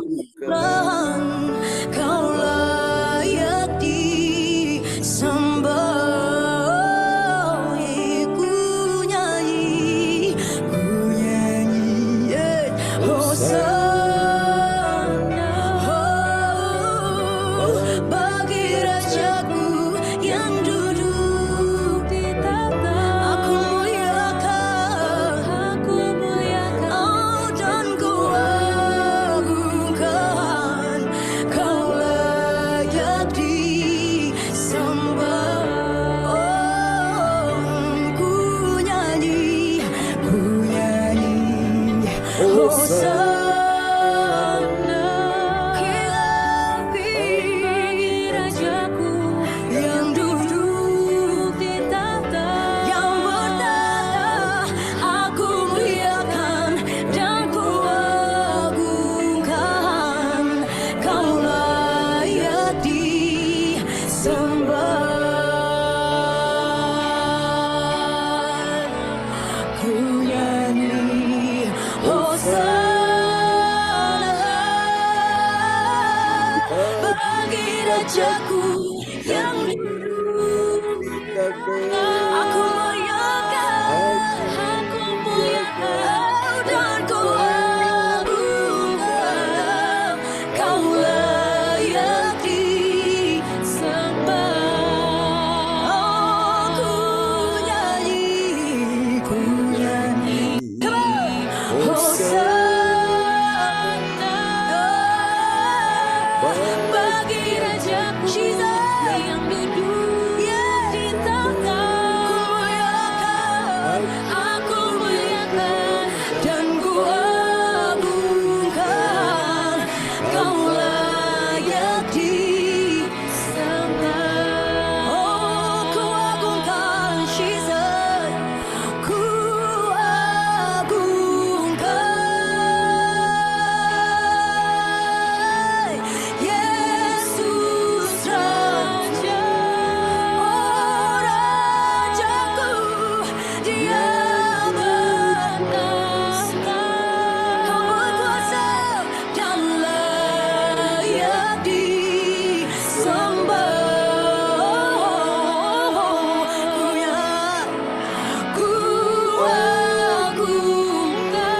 Tuhan, Kau layak disembah. Ku nyanyi, Hosana, bagi Rajaku yang duduk di tahta. Aku muliakan, oh, dan ku agungkan. Kau layak disembah. Ku nyanyi, Hosana, bagi Rajaku yang duduk di tahta, yang bertata. Aku muliakan dan ku agungkan. Kau layak disembah. Ku nyanyi, Hosana, bagi Rajaku yang duduk. Aku muliakan, dan ku agungkan. Kau layak disembah. Oh, ku nyanyi, Hosana, bagi Rajaku yang duduk di tahta. Aku muliakan dan ku agungkan. Kau layak disembah. Oh, ku agungkan Jesus, ku agungkan Yesus Raja. Oh, Rajaku, Dia bertahta. Kau berkuasa dan layak disembah. Ku agungkan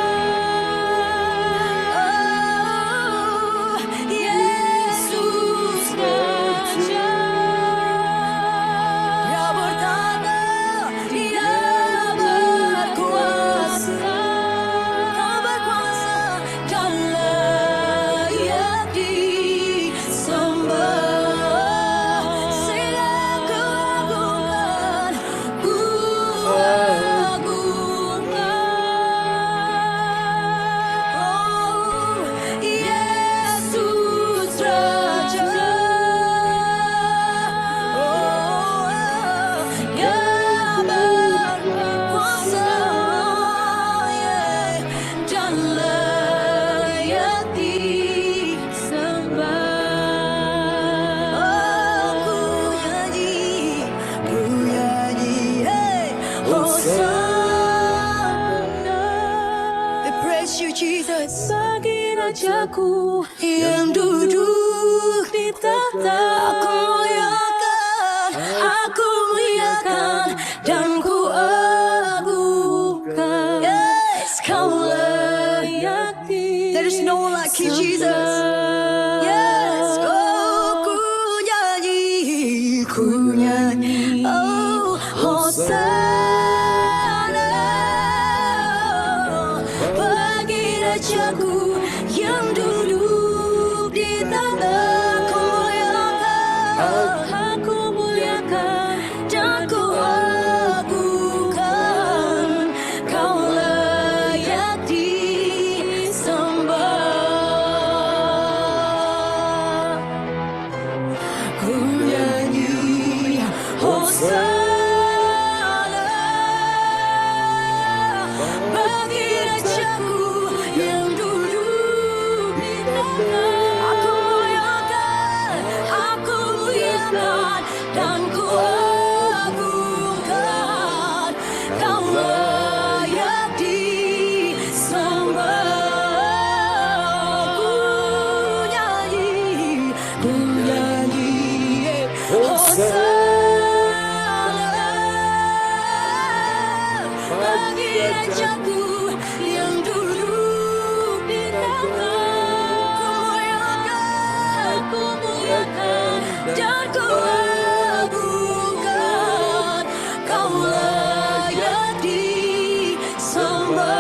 Yesus Raja. Dia bertahta, Dia berkuasa. Kau berkuasa dan layak disembah. Sehingga ku agungkan, ku agungkan. Oh, Yesus Raja. Oh, Dia berkuasa, dan layak disembah. Oh, ku nyanyi, Hosana. We praise you, Jesus. Bagi Rajaku yang duduk di tahta. Aku muliakan dan ku agungkan. Yes, Kau layak disembah. There is no one like you, Jesus. Yes, oh, ku nyanyi, oh, Hosana, bagi Rajaku yang duduk di tahta. Aku muliakan dan ku agungkan. Kau layak disembah. Ku nyanyi, Hosana, bagi Rajaku yang duduk di tahta. Aku muliakan gerejaku yang dulu bintangkan, ku muliakan dan ku agungkan. Kau layak disembah.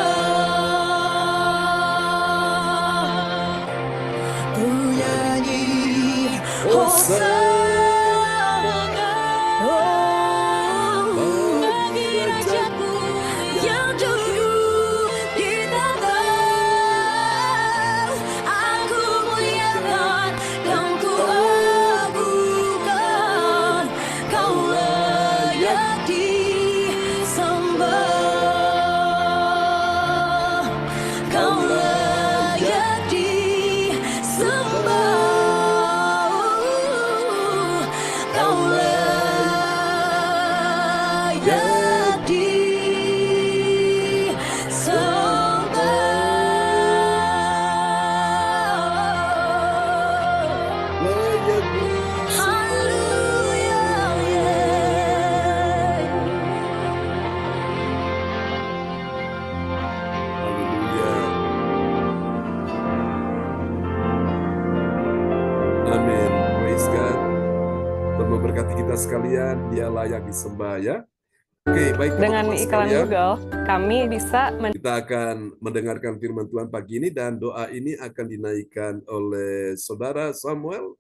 Ku nyanyi Hosana, oh, bagi rajaku yang dulu ditantang. Aku muliakan dan ku agungkan. Kau layak disembah. Kau layak disembah. Kau layak disembah. Haleluya. Haleluya. Amin. Praise God. Tuhan memberkati kita sekalian. Dia layak disembah ya. Oke, baik Dengan teman-teman iklan sekalian. Google, kami bisa Kita akan mendengarkan firman Tuhan pagi ini dan doa ini akan dinaikkan oleh Saudara Samuel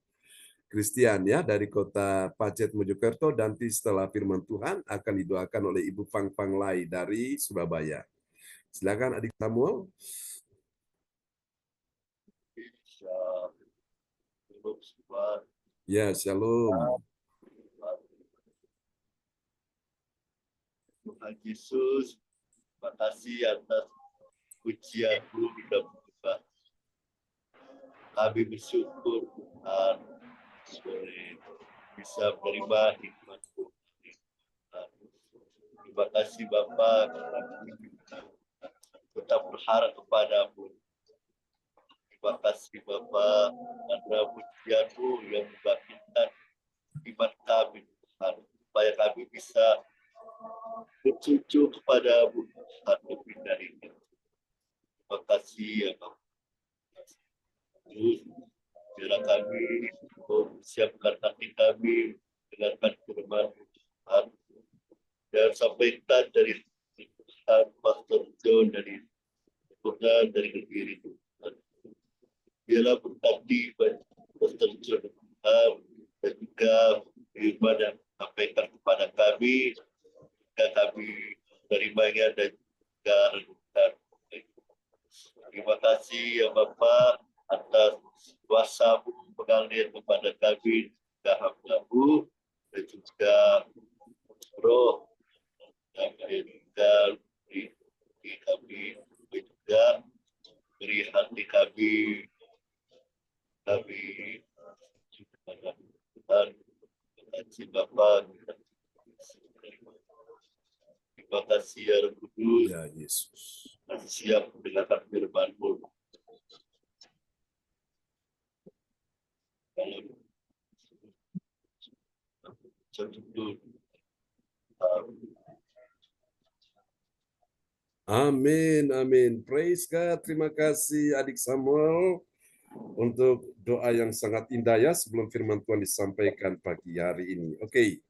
Christian ya dari kota Pacet Mojokerto, dan setelah firman Tuhan akan didoakan oleh Ibu Fang Lai dari Surabaya. Silakan adik Samuel. Ya, shalom. Tuhan Yesus, terima kasih atas pujian-Mu di dalam Tuhan. Kami bersyukur Tuhan sore bisa menerima hikmat-Mu. Terima kasih Bapa, kami tetap berharap kepada-Mu. Terima kasih Bapa, karena pujian-Mu yang membangkitkan iman kami Tuhan, supaya kami bisa bercucu kepada-Mu Tuhan lebih dari itu. Terima kasih ya Bapak. Terus biarlah kami siapkan hati kami, dengarkan firman-Mu Tuhan, dan sampaikan dari Tuhan Pastor John dari Tuhan dari Kediri Tuhan. Biarlah berkati Pastor John Tuhan, dan juga firman yang sampaikan kepada kami, dan kami terimanya dan juga renungkan. Terima kasih ya Bapak atas kuasa-Mu mengalir kepada kami, juga hamba-Mu, dan juga roh yang tinggal di kami, dan juga beri hati kami juga Tuhan. Terima kasih Bapak. Terima kasih ya Roh Kudus. Ya Yesus. Siap mendengarkan firman-Mu. Amin, amin. Praise God. Terima kasih adik Samuel untuk doa yang sangat indah ya sebelum firman Tuhan disampaikan pagi hari ini. Oke.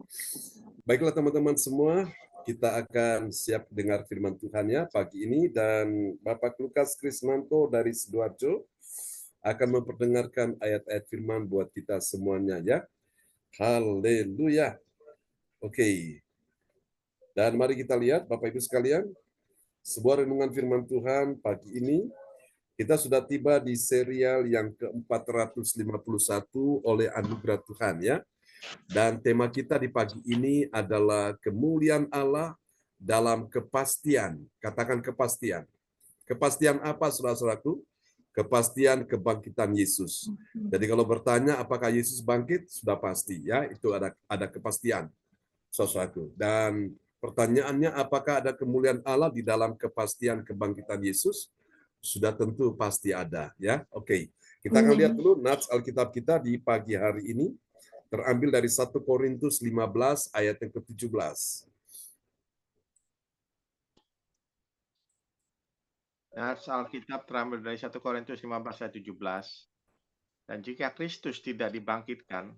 Baiklah teman-teman semua, kita akan siap dengar firman Tuhan ya pagi ini, dan Bapak Lukas Krismanto dari Sidoarjo akan memperdengarkan ayat-ayat firman buat kita semuanya ya. Haleluya. Oke. Dan mari kita lihat Bapak Ibu sekalian, sebuah renungan firman Tuhan pagi ini. Kita sudah tiba di serial yang ke-451 oleh anugerah Tuhan ya. Dan tema kita di pagi ini adalah kemuliaan Allah dalam kepastian. Katakan kepastian. Kepastian apa saudara-saudaraku? Kepastian kebangkitan Yesus. Jadi kalau bertanya apakah Yesus bangkit, sudah pasti ya, itu ada kepastian saudaraku. Dan pertanyaannya apakah ada kemuliaan Allah di dalam kepastian kebangkitan Yesus? Sudah tentu pasti ada ya. Oke. Kita akan lihat dulu nats Alkitab kita di pagi hari ini, terambil dari 1 Korintus 15 ayat yang ke-17. Nah, Alkitab terambil dari 1 Korintus 15 ayat 17. Dan jika Kristus tidak dibangkitkan,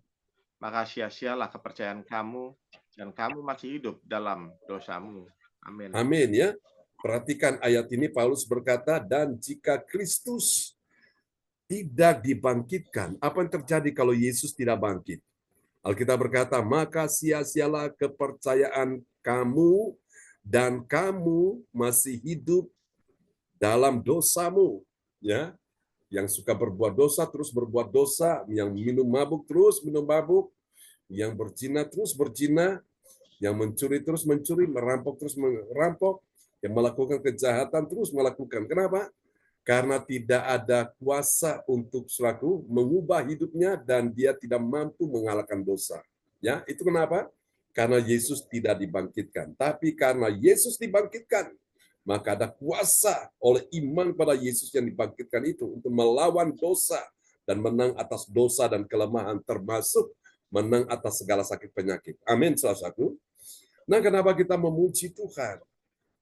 maka sia-sialah kepercayaan kamu, dan kamu masih hidup dalam dosamu. Amin. Amin ya. Perhatikan ayat ini, Paulus berkata, dan jika Kristus tidak dibangkitkan, apa yang terjadi kalau Yesus tidak bangkit? Alkitab berkata, maka sia-sialah kepercayaan kamu dan kamu masih hidup dalam dosamu. Ya, yang suka berbuat dosa terus berbuat dosa, yang minum mabuk terus minum mabuk, yang berzina terus berzina, yang mencuri terus mencuri, merampok terus merampok, yang melakukan kejahatan terus melakukan. Kenapa? Karena tidak ada kuasa untuk selaku mengubah hidupnya dan dia tidak mampu mengalahkan dosa. Ya, itu kenapa? Karena Yesus tidak dibangkitkan. Tapi karena Yesus dibangkitkan, maka ada kuasa oleh iman pada Yesus yang dibangkitkan itu untuk melawan dosa dan menang atas dosa dan kelemahan, termasuk menang atas segala sakit penyakit. Amin, salah satu. Nah, kenapa kita memuji Tuhan?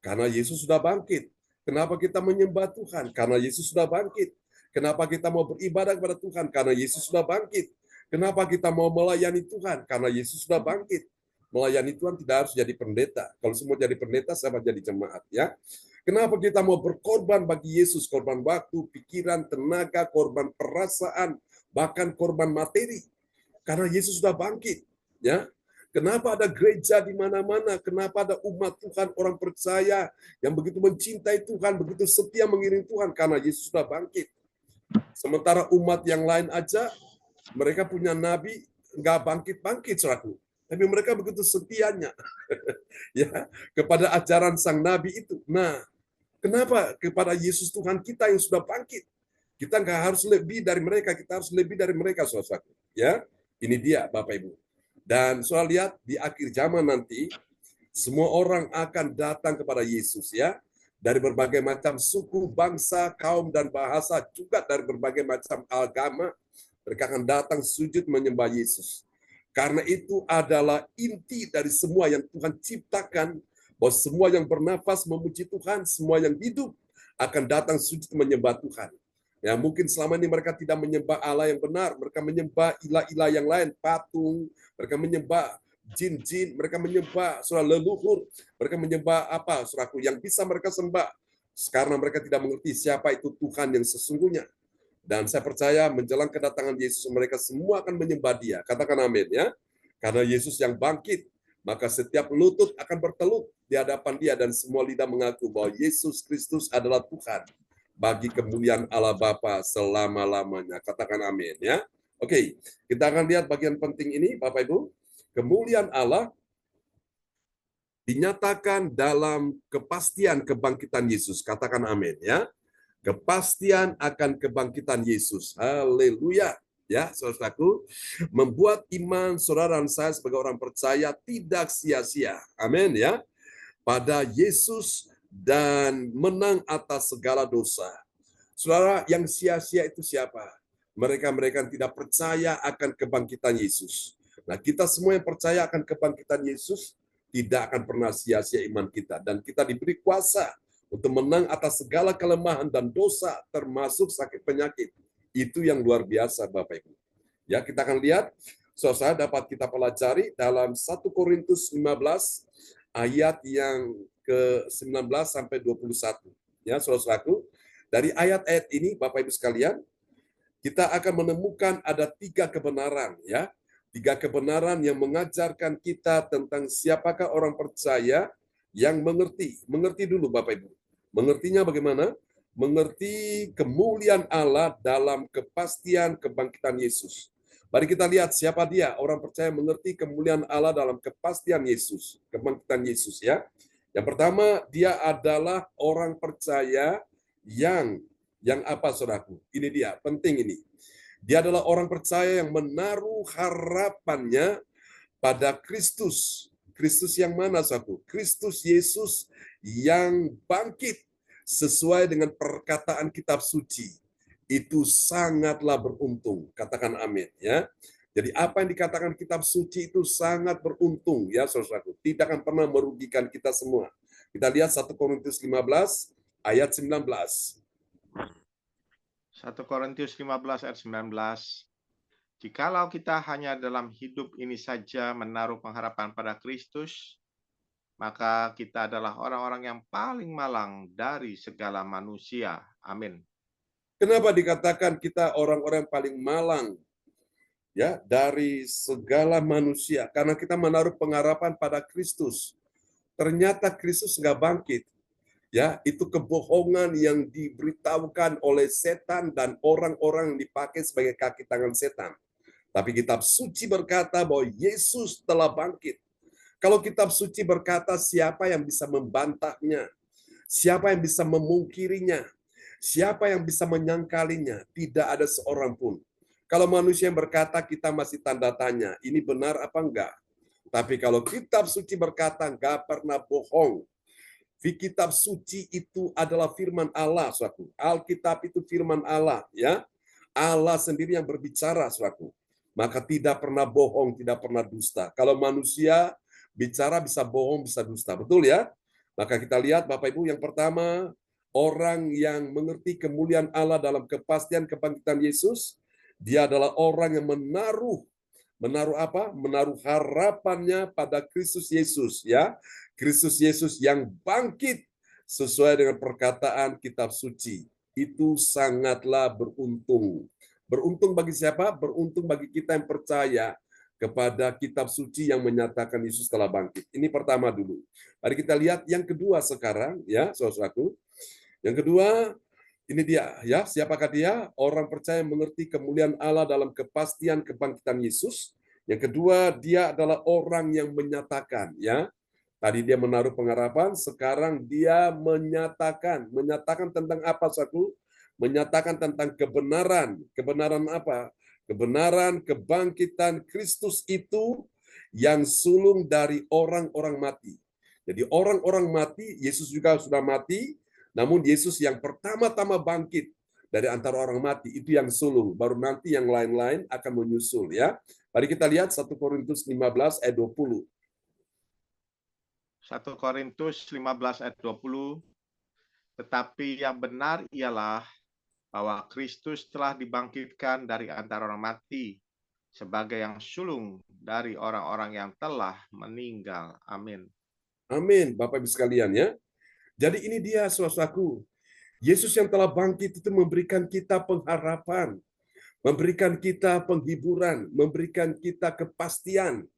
Karena Yesus sudah bangkit. Kenapa kita menyembah Tuhan? Karena Yesus sudah bangkit. Kenapa kita mau beribadah kepada Tuhan? Karena Yesus sudah bangkit. Kenapa kita mau melayani Tuhan? Karena Yesus sudah bangkit. Melayani Tuhan tidak harus jadi pendeta. Kalau semua jadi pendeta, sama jadi jemaat. Ya. Kenapa kita mau berkorban bagi Yesus? Korban waktu, pikiran, tenaga, korban perasaan, bahkan korban materi. Karena Yesus sudah bangkit. Ya. Kenapa ada gereja di mana-mana? Kenapa ada umat Tuhan, orang percaya yang begitu mencintai Tuhan, begitu setia mengiring Tuhan? Karena Yesus sudah bangkit. Sementara umat yang lain aja, mereka punya nabi, nggak bangkit-bangkit, saudaraku. Tapi mereka begitu setianya ya kepada ajaran sang nabi itu. Nah, kenapa kepada Yesus Tuhan kita yang sudah bangkit? Kita nggak harus lebih dari mereka, kita harus lebih dari mereka, saudaraku. Ya, ini dia, Bapak Ibu. Dan soal lihat di akhir zaman nanti, semua orang akan datang kepada Yesus ya. Dari berbagai macam suku, bangsa, kaum, dan bahasa, juga dari berbagai macam agama, mereka akan datang sujud menyembah Yesus. Karena itu adalah inti dari semua yang Tuhan ciptakan, bahwa semua yang bernafas memuji Tuhan, semua yang hidup akan datang sujud menyembah Tuhan. Ya, mungkin selama ini mereka tidak menyembah Allah yang benar, mereka menyembah ilah-ilah yang lain, patung, mereka menyembah jin-jin, mereka menyembah surah leluhur, mereka menyembah apa, suraku yang bisa mereka sembah. Karena mereka tidak mengerti siapa itu Tuhan yang sesungguhnya. Dan saya percaya menjelang kedatangan Yesus, mereka semua akan menyembah Dia. Katakan amin ya. Karena Yesus yang bangkit, maka setiap lutut akan bertelut di hadapan Dia dan semua lidah mengaku bahwa Yesus Kristus adalah Tuhan bagi kemuliaan Allah Bapa selama-lamanya. Katakan amin ya. Oke, kita akan lihat bagian penting ini Bapak Ibu. Kemuliaan Allah dinyatakan dalam kepastian kebangkitan Yesus. Katakan amin ya. Kepastian akan kebangkitan Yesus. Haleluya. Ya, saudaraku, membuat iman saudara dan saya sebagai orang percaya tidak sia-sia. Amin ya. Pada Yesus dan menang atas segala dosa. Saudara, yang sia-sia itu siapa? Mereka-mereka yang tidak percaya akan kebangkitan Yesus. Nah, kita semua yang percaya akan kebangkitan Yesus tidak akan pernah sia-sia iman kita. Dan kita diberi kuasa untuk menang atas segala kelemahan dan dosa, termasuk sakit penyakit. Itu yang luar biasa, Bapak Ibu. Ya, kita akan lihat, saudara dapat kita pelajari dalam 1 Korintus 15, ayat yang ke-19 sampai 21. Ya, saudaraku, dari ayat-ayat ini, Bapak Ibu sekalian, kita akan menemukan ada 3 kebenaran, ya. 3 kebenaran yang mengajarkan kita tentang siapakah orang percaya yang mengerti. Mengerti dulu, Bapak Ibu. Mengertinya bagaimana? Mengerti kemuliaan Allah dalam kepastian kebangkitan Yesus. Mari kita lihat siapa dia. Orang percaya mengerti kemuliaan Allah dalam kepastian Yesus. Kebangkitan Yesus ya. Yang pertama, dia adalah orang percaya yang apa saudaraku? Ini dia, penting ini. Dia adalah orang percaya yang menaruh harapannya pada Kristus. Kristus yang mana, saudaraku? Kristus Yesus yang bangkit sesuai dengan perkataan kitab suci. Itu sangatlah beruntung. Katakan amin ya. Jadi apa yang dikatakan kitab suci itu sangat beruntung ya saudaraku. Tidak akan pernah merugikan kita semua. Kita lihat 1 Korintus 15 ayat 19. 1 Korintus 15 ayat 19. Jikalau kita hanya dalam hidup ini saja menaruh pengharapan pada Kristus, maka kita adalah orang-orang yang paling malang dari segala manusia. Amin. Kenapa dikatakan kita orang-orang yang paling malang ya dari segala manusia? Karena kita menaruh pengharapan pada Kristus. Ternyata Kristus nggak bangkit. Ya, itu kebohongan yang diberitahukan oleh setan dan orang-orang yang dipakai sebagai kaki tangan setan. Tapi kitab suci berkata bahwa Yesus telah bangkit. Kalau kitab suci berkata, siapa yang bisa membantahnya? Siapa yang bisa memungkirinya? Siapa yang bisa menyangkalinya? Tidak ada seorang pun. Kalau manusia yang berkata, kita masih tanda tanya, ini benar apa enggak? Tapi kalau kitab suci berkata, enggak pernah bohong. Kitab suci itu adalah firman Allah, saudaraku. Alkitab itu firman Allah, ya. Allah sendiri yang berbicara, saudaraku. Maka tidak pernah bohong, tidak pernah dusta. Kalau manusia bicara bisa bohong, bisa dusta. Betul ya? Maka kita lihat Bapak Ibu, yang pertama, orang yang mengerti kemuliaan Allah dalam kepastian kebangkitan Yesus, dia adalah orang yang menaruh apa? Menaruh harapannya pada Kristus Yesus, ya. Kristus Yesus yang bangkit sesuai dengan perkataan kitab suci. Itu sangatlah beruntung. Beruntung bagi siapa? Beruntung bagi kita yang percaya kepada kitab suci yang menyatakan Yesus telah bangkit. Ini pertama dulu. Mari kita lihat yang kedua sekarang, ya, saudaraku. Yang kedua, ini dia, ya. Siapakah dia? Orang percaya mengerti kemuliaan Allah dalam kepastian kebangkitan Yesus. Yang kedua, dia adalah orang yang menyatakan, ya. Tadi dia menaruh pengharapan, sekarang dia menyatakan tentang apa, saudaraku? Menyatakan tentang kebenaran. Kebenaran apa? Kebenaran kebangkitan Kristus itu yang sulung dari orang-orang mati. Jadi orang-orang mati, Yesus juga sudah mati, namun Yesus yang pertama-tama bangkit dari antara orang mati, itu yang sulung. Baru nanti yang lain-lain akan menyusul, ya. Mari kita lihat 1 Korintus 15 ayat 20. 1 Korintus 15 ayat 20. Tetapi yang benar ialah bahwa Kristus telah dibangkitkan dari antara orang mati sebagai yang sulung dari orang-orang yang telah meninggal. Amin. Amin, Bapak Ibu sekalian, ya. Jadi ini dia, saudaraku. Yesus yang telah bangkit itu memberikan kita pengharapan, memberikan kita penghiburan, memberikan kita kepastian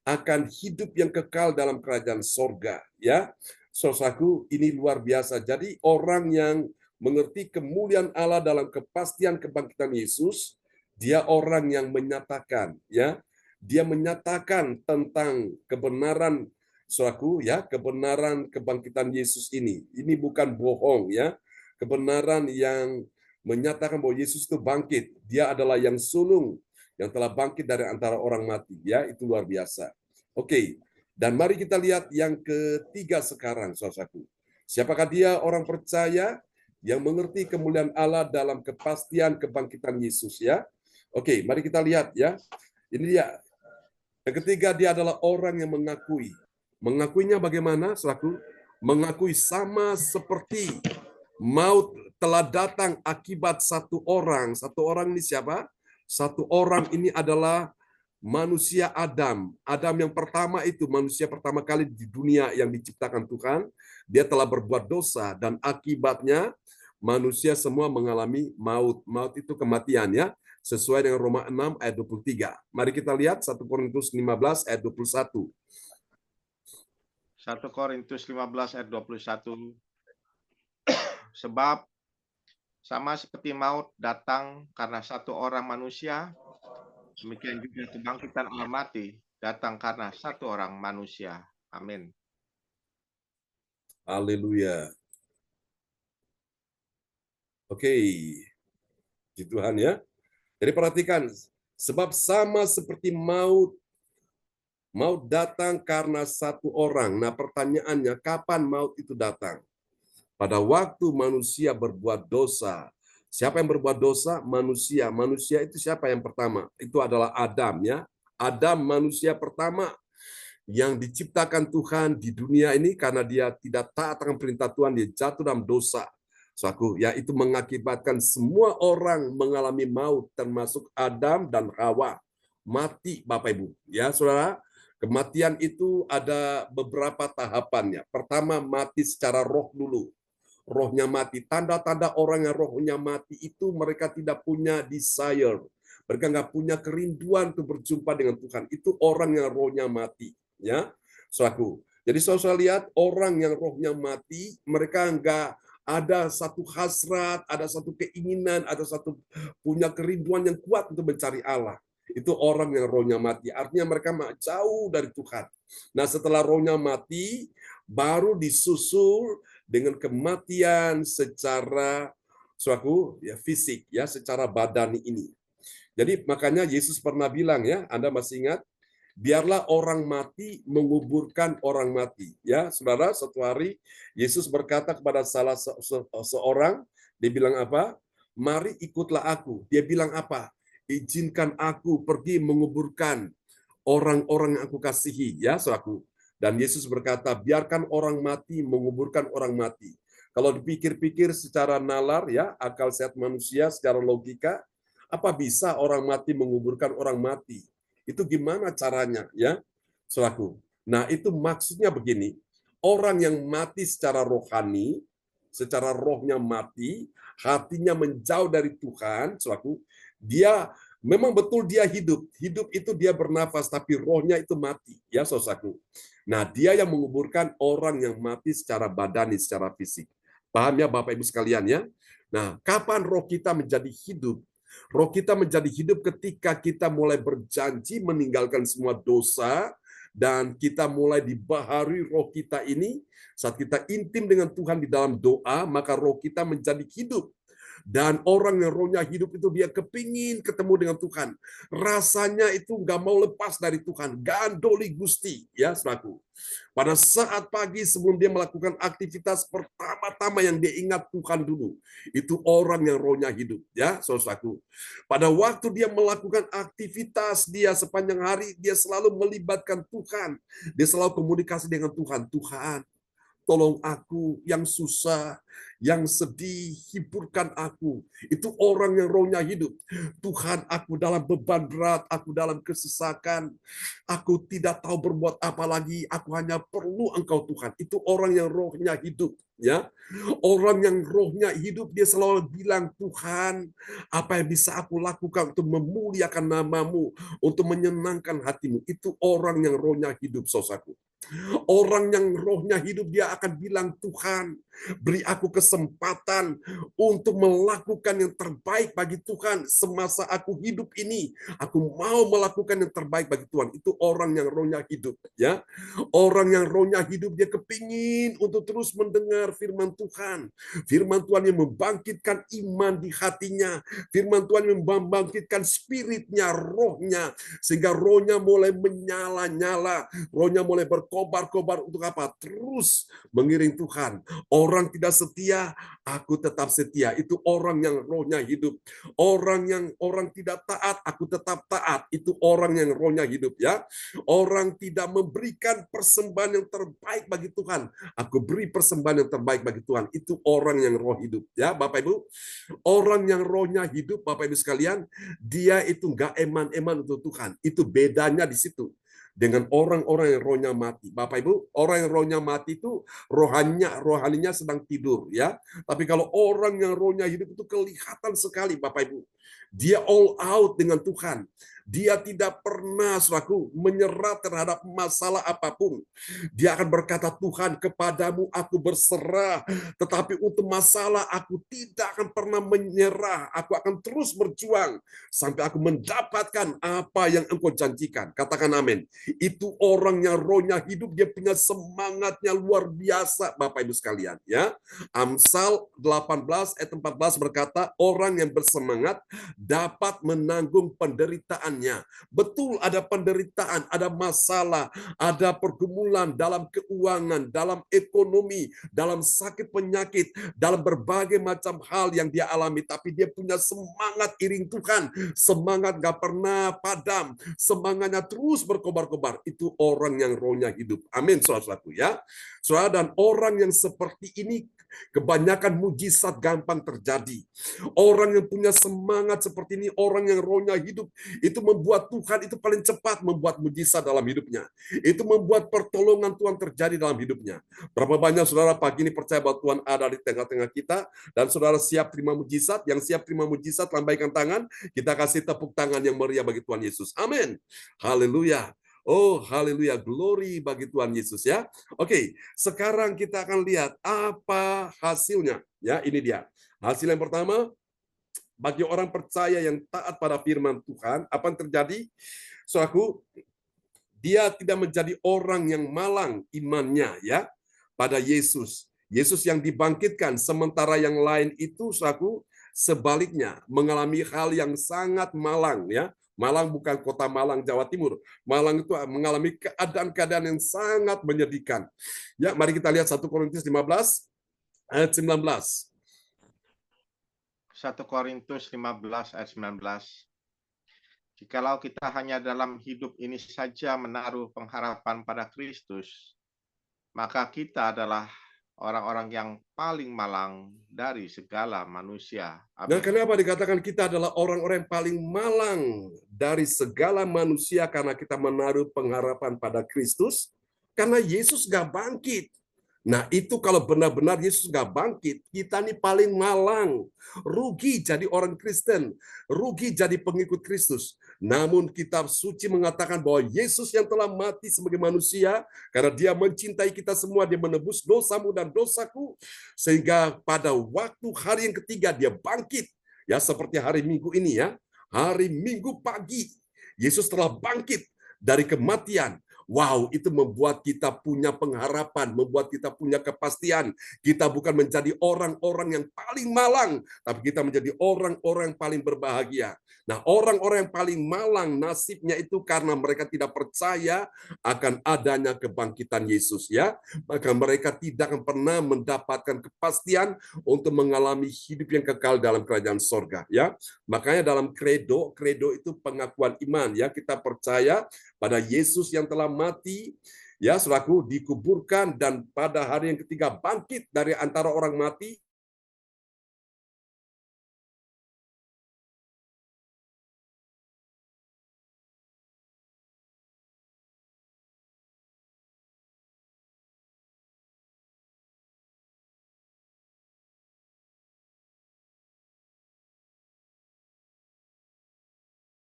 akan hidup yang kekal dalam kerajaan sorga, ya. Saudaraku, ini luar biasa. Jadi orang yang mengerti kemuliaan Allah dalam kepastian kebangkitan Yesus, dia orang yang menyatakan, ya, dia menyatakan tentang kebenaran, saudaraku, ya, kebenaran kebangkitan Yesus ini. Ini bukan bohong, ya, kebenaran yang menyatakan bahwa Yesus itu bangkit. Dia adalah yang sulung, yang telah bangkit dari antara orang mati, ya, itu luar biasa. Oke, dan mari kita lihat yang ketiga sekarang, saudaraku. Siapakah dia? Orang percaya yang mengerti kemuliaan Allah dalam kepastian kebangkitan Yesus, ya. Oke, mari kita lihat, ya. Ini dia. Yang ketiga, dia adalah orang yang mengakui. Mengakuinya bagaimana, saudaraku? Mengakui sama seperti maut telah datang akibat satu orang. Satu orang ini siapa? Satu orang ini adalah manusia Adam. Adam yang pertama itu, manusia pertama kali di dunia yang diciptakan Tuhan. Dia telah berbuat dosa dan akibatnya manusia semua mengalami maut. Maut itu kematian, ya. Sesuai dengan Roma 6 ayat 23. Mari kita lihat 1 Korintus 15 ayat 21. 1 Korintus 15 ayat 21. Sebab sama seperti maut datang karena satu orang manusia, demikian juga kebangkitan orang mati datang karena satu orang manusia. Amin. Haleluya. Oke. Puji Tuhan, ya. Jadi perhatikan, sebab sama seperti maut datang karena satu orang. Nah, pertanyaannya, kapan maut itu datang? Pada waktu manusia berbuat dosa. Siapa yang berbuat dosa? Manusia. Manusia itu siapa yang pertama? Itu adalah Adam, ya. Adam manusia pertama yang diciptakan Tuhan di dunia ini karena dia tidak taat akan perintah Tuhan, dia jatuh dalam dosa. Saudaraku, yaitu mengakibatkan semua orang mengalami maut, termasuk Adam dan Hawa. Mati, Bapak Ibu. Ya, saudara, kematian itu ada beberapa tahapannya. Pertama, mati secara roh dulu. Rohnya mati. Tanda-tanda orang yang rohnya mati itu mereka tidak punya desire. Mereka nggak punya kerinduan untuk berjumpa dengan Tuhan. Itu orang yang rohnya mati. Ya, saudaraku. Jadi saya lihat orang yang rohnya mati, mereka nggak ada satu hasrat, ada satu keinginan, ada satu punya kerinduan yang kuat untuk mencari Allah. Itu orang yang rohnya mati. Artinya mereka jauh dari Tuhan. Nah, setelah rohnya mati, baru disusul dengan kematian secara fisik, ya, secara badani ini. Jadi makanya Yesus pernah bilang, ya, Anda masih ingat? Biarlah orang mati menguburkan orang mati. Ya, saudara, suatu hari Yesus berkata kepada salah seorang, dia bilang apa? Mari ikutlah aku. Dia bilang apa? Izinkan aku pergi menguburkan orang-orang yang aku kasihi. Ya, saudaraku. Dan Yesus berkata, biarkan orang mati menguburkan orang mati. Kalau dipikir-pikir secara nalar, ya, akal sehat manusia, secara logika, apa bisa orang mati menguburkan orang mati? Itu gimana caranya, ya, saudaraku? Nah, itu maksudnya begini, orang yang mati secara rohani, secara rohnya mati, hatinya menjauh dari Tuhan, saudaraku, dia memang betul dia hidup. Hidup itu dia bernafas, tapi rohnya itu mati, ya, saudaraku. Nah, dia yang menguburkan orang yang mati secara badani, secara fisik. Paham ya, Bapak Ibu sekalian, ya? Nah, kapan roh kita menjadi hidup? Roh kita menjadi hidup ketika kita mulai berjanji meninggalkan semua dosa dan kita mulai dibaharui roh kita ini. Saat kita intim dengan Tuhan di dalam doa, maka roh kita menjadi hidup. Dan orang yang rohnya hidup itu dia kepingin ketemu dengan Tuhan. Rasanya itu nggak mau lepas dari Tuhan. Gandoli Gusti, ya, saudaraku. Pada saat pagi sebelum dia melakukan aktivitas pertama-tama yang dia ingat Tuhan dulu. Itu orang yang rohnya hidup, ya, saudaraku. Pada waktu dia melakukan aktivitas dia sepanjang hari, dia selalu melibatkan Tuhan. Dia selalu komunikasi dengan Tuhan. Tuhan, tolong aku yang susah, yang sedih, hiburkan aku. Itu orang yang rohnya hidup. Tuhan, aku dalam beban berat, aku dalam kesesakan, aku tidak tahu berbuat apa lagi, aku hanya perlu Engkau Tuhan. Itu orang yang rohnya hidup. Ya, orang yang rohnya hidup dia selalu bilang, Tuhan, apa yang bisa aku lakukan untuk memuliakan namamu, untuk menyenangkan hatimu. Itu orang yang rohnya hidup, saudaraku. Orang yang rohnya hidup dia akan bilang, Tuhan, beri aku kesempatan untuk melakukan yang terbaik bagi Tuhan semasa aku hidup ini. Aku mau melakukan yang terbaik bagi Tuhan. Itu orang yang rohnya hidup, ya. Orang yang rohnya hidup dia kepingin untuk terus mendengar firman Tuhan. Firman Tuhan yang membangkitkan iman di hatinya. Firman Tuhan yang membangkitkan spiritnya, rohnya, sehingga rohnya mulai menyala-nyala, rohnya mulai berkobar-kobar untuk apa? Terus mengiring Tuhan. Orang tidak setia, aku tetap setia. Itu orang yang rohnya hidup. Orang tidak taat, aku tetap taat. Itu orang yang rohnya hidup, ya. Orang tidak memberikan persembahan yang terbaik bagi Tuhan, aku beri persembahan yang terbaik bagi Tuhan. Itu orang yang roh hidup, ya, Bapak Ibu. Orang yang rohnya hidup, Bapak Ibu sekalian, dia itu nggak eman-eman untuk Tuhan. Itu bedanya di situ dengan orang-orang yang rohnya mati. Bapak Ibu, orang yang rohnya mati itu rohaninya sedang tidur, ya. Tapi kalau orang yang rohnya hidup itu kelihatan sekali, Bapak Ibu. Dia all out dengan Tuhan. Dia tidak pernah, saudaraku, menyerah terhadap masalah apapun. Dia akan berkata, Tuhan, kepadamu aku berserah. Tetapi untuk masalah aku tidak akan pernah menyerah. Aku akan terus berjuang sampai aku mendapatkan apa yang Engkau janjikan. Katakan amin. Itu orang yang rohnya hidup, dia punya semangatnya luar biasa, Bapak Ibu sekalian, ya. Amsal 18 ayat 14 berkata, orang yang bersemangat dapat menanggung penderitaannya. Betul, ada penderitaan, ada masalah, ada pergumulan dalam keuangan, dalam ekonomi, dalam sakit penyakit, dalam berbagai macam hal yang dia alami. Tapi dia punya semangat iring Tuhan, semangat gak pernah padam, semangatnya terus berkobar-kobar. Itu orang yang rohnya hidup. Amin, saudara-saudaraku, ya. Saudara, dan orang yang seperti ini Kebanyakan mujizat gampang terjadi. Orang yang punya semangat seperti ini, orang yang rohnya hidup, itu membuat Tuhan itu paling cepat membuat mujizat dalam hidupnya. Itu membuat pertolongan Tuhan terjadi dalam hidupnya. Berapa banyak saudara pagi ini percaya bahwa Tuhan ada di tengah-tengah kita, dan saudara siap terima mujizat? Yang siap terima mujizat, lambaikan tangan, kita kasih tepuk tangan yang meriah bagi Tuhan Yesus. Amin. Haleluya. Oh, haleluya, glory bagi Tuhan Yesus ya. Oke, sekarang kita akan lihat apa hasilnya. Ya, ini dia. Hasil yang pertama, bagi orang percaya yang taat pada firman Tuhan, apa yang terjadi? Saudaraku, dia tidak menjadi orang yang malang imannya ya pada Yesus. Yesus yang dibangkitkan, sementara yang lain itu saudaraku sebaliknya mengalami hal yang sangat malang ya. Malang bukan kota Malang, Jawa Timur. Malang itu mengalami keadaan-keadaan yang sangat menyedihkan. Ya, mari kita lihat 1 Korintus 15 ayat 19. 1 Korintus 15 ayat 19. Jikalau kita hanya dalam hidup ini saja menaruh pengharapan pada Kristus, maka kita adalah orang-orang yang paling malang dari segala manusia. Nah, kenapa dikatakan kita adalah orang-orang yang paling malang dari segala manusia karena kita menaruh pengharapan pada Kristus? Karena Yesus gak bangkit. Nah, itu kalau benar-benar Yesus gak bangkit, kita nih paling malang. Rugi jadi orang Kristen, rugi jadi pengikut Kristus. Namun kitab suci mengatakan bahwa Yesus yang telah mati sebagai manusia, karena dia mencintai kita semua, dia menebus dosamu dan dosaku, sehingga pada waktu hari yang ketiga dia bangkit. Ya, seperti hari Minggu ini ya, hari Minggu pagi, Yesus telah bangkit dari kematian. Wow, itu membuat kita punya pengharapan, membuat kita punya kepastian. Kita bukan menjadi orang-orang yang paling malang, tapi kita menjadi orang-orang yang paling berbahagia. Nah, orang-orang yang paling malang nasibnya itu karena mereka tidak percaya akan adanya kebangkitan Yesus ya. Maka mereka tidak akan pernah mendapatkan kepastian untuk mengalami hidup yang kekal dalam kerajaan sorga ya. Makanya dalam kredo itu pengakuan iman ya, kita percaya pada Yesus yang telah mati, ya saudaraku, dikuburkan dan pada hari yang ketiga bangkit dari antara orang mati.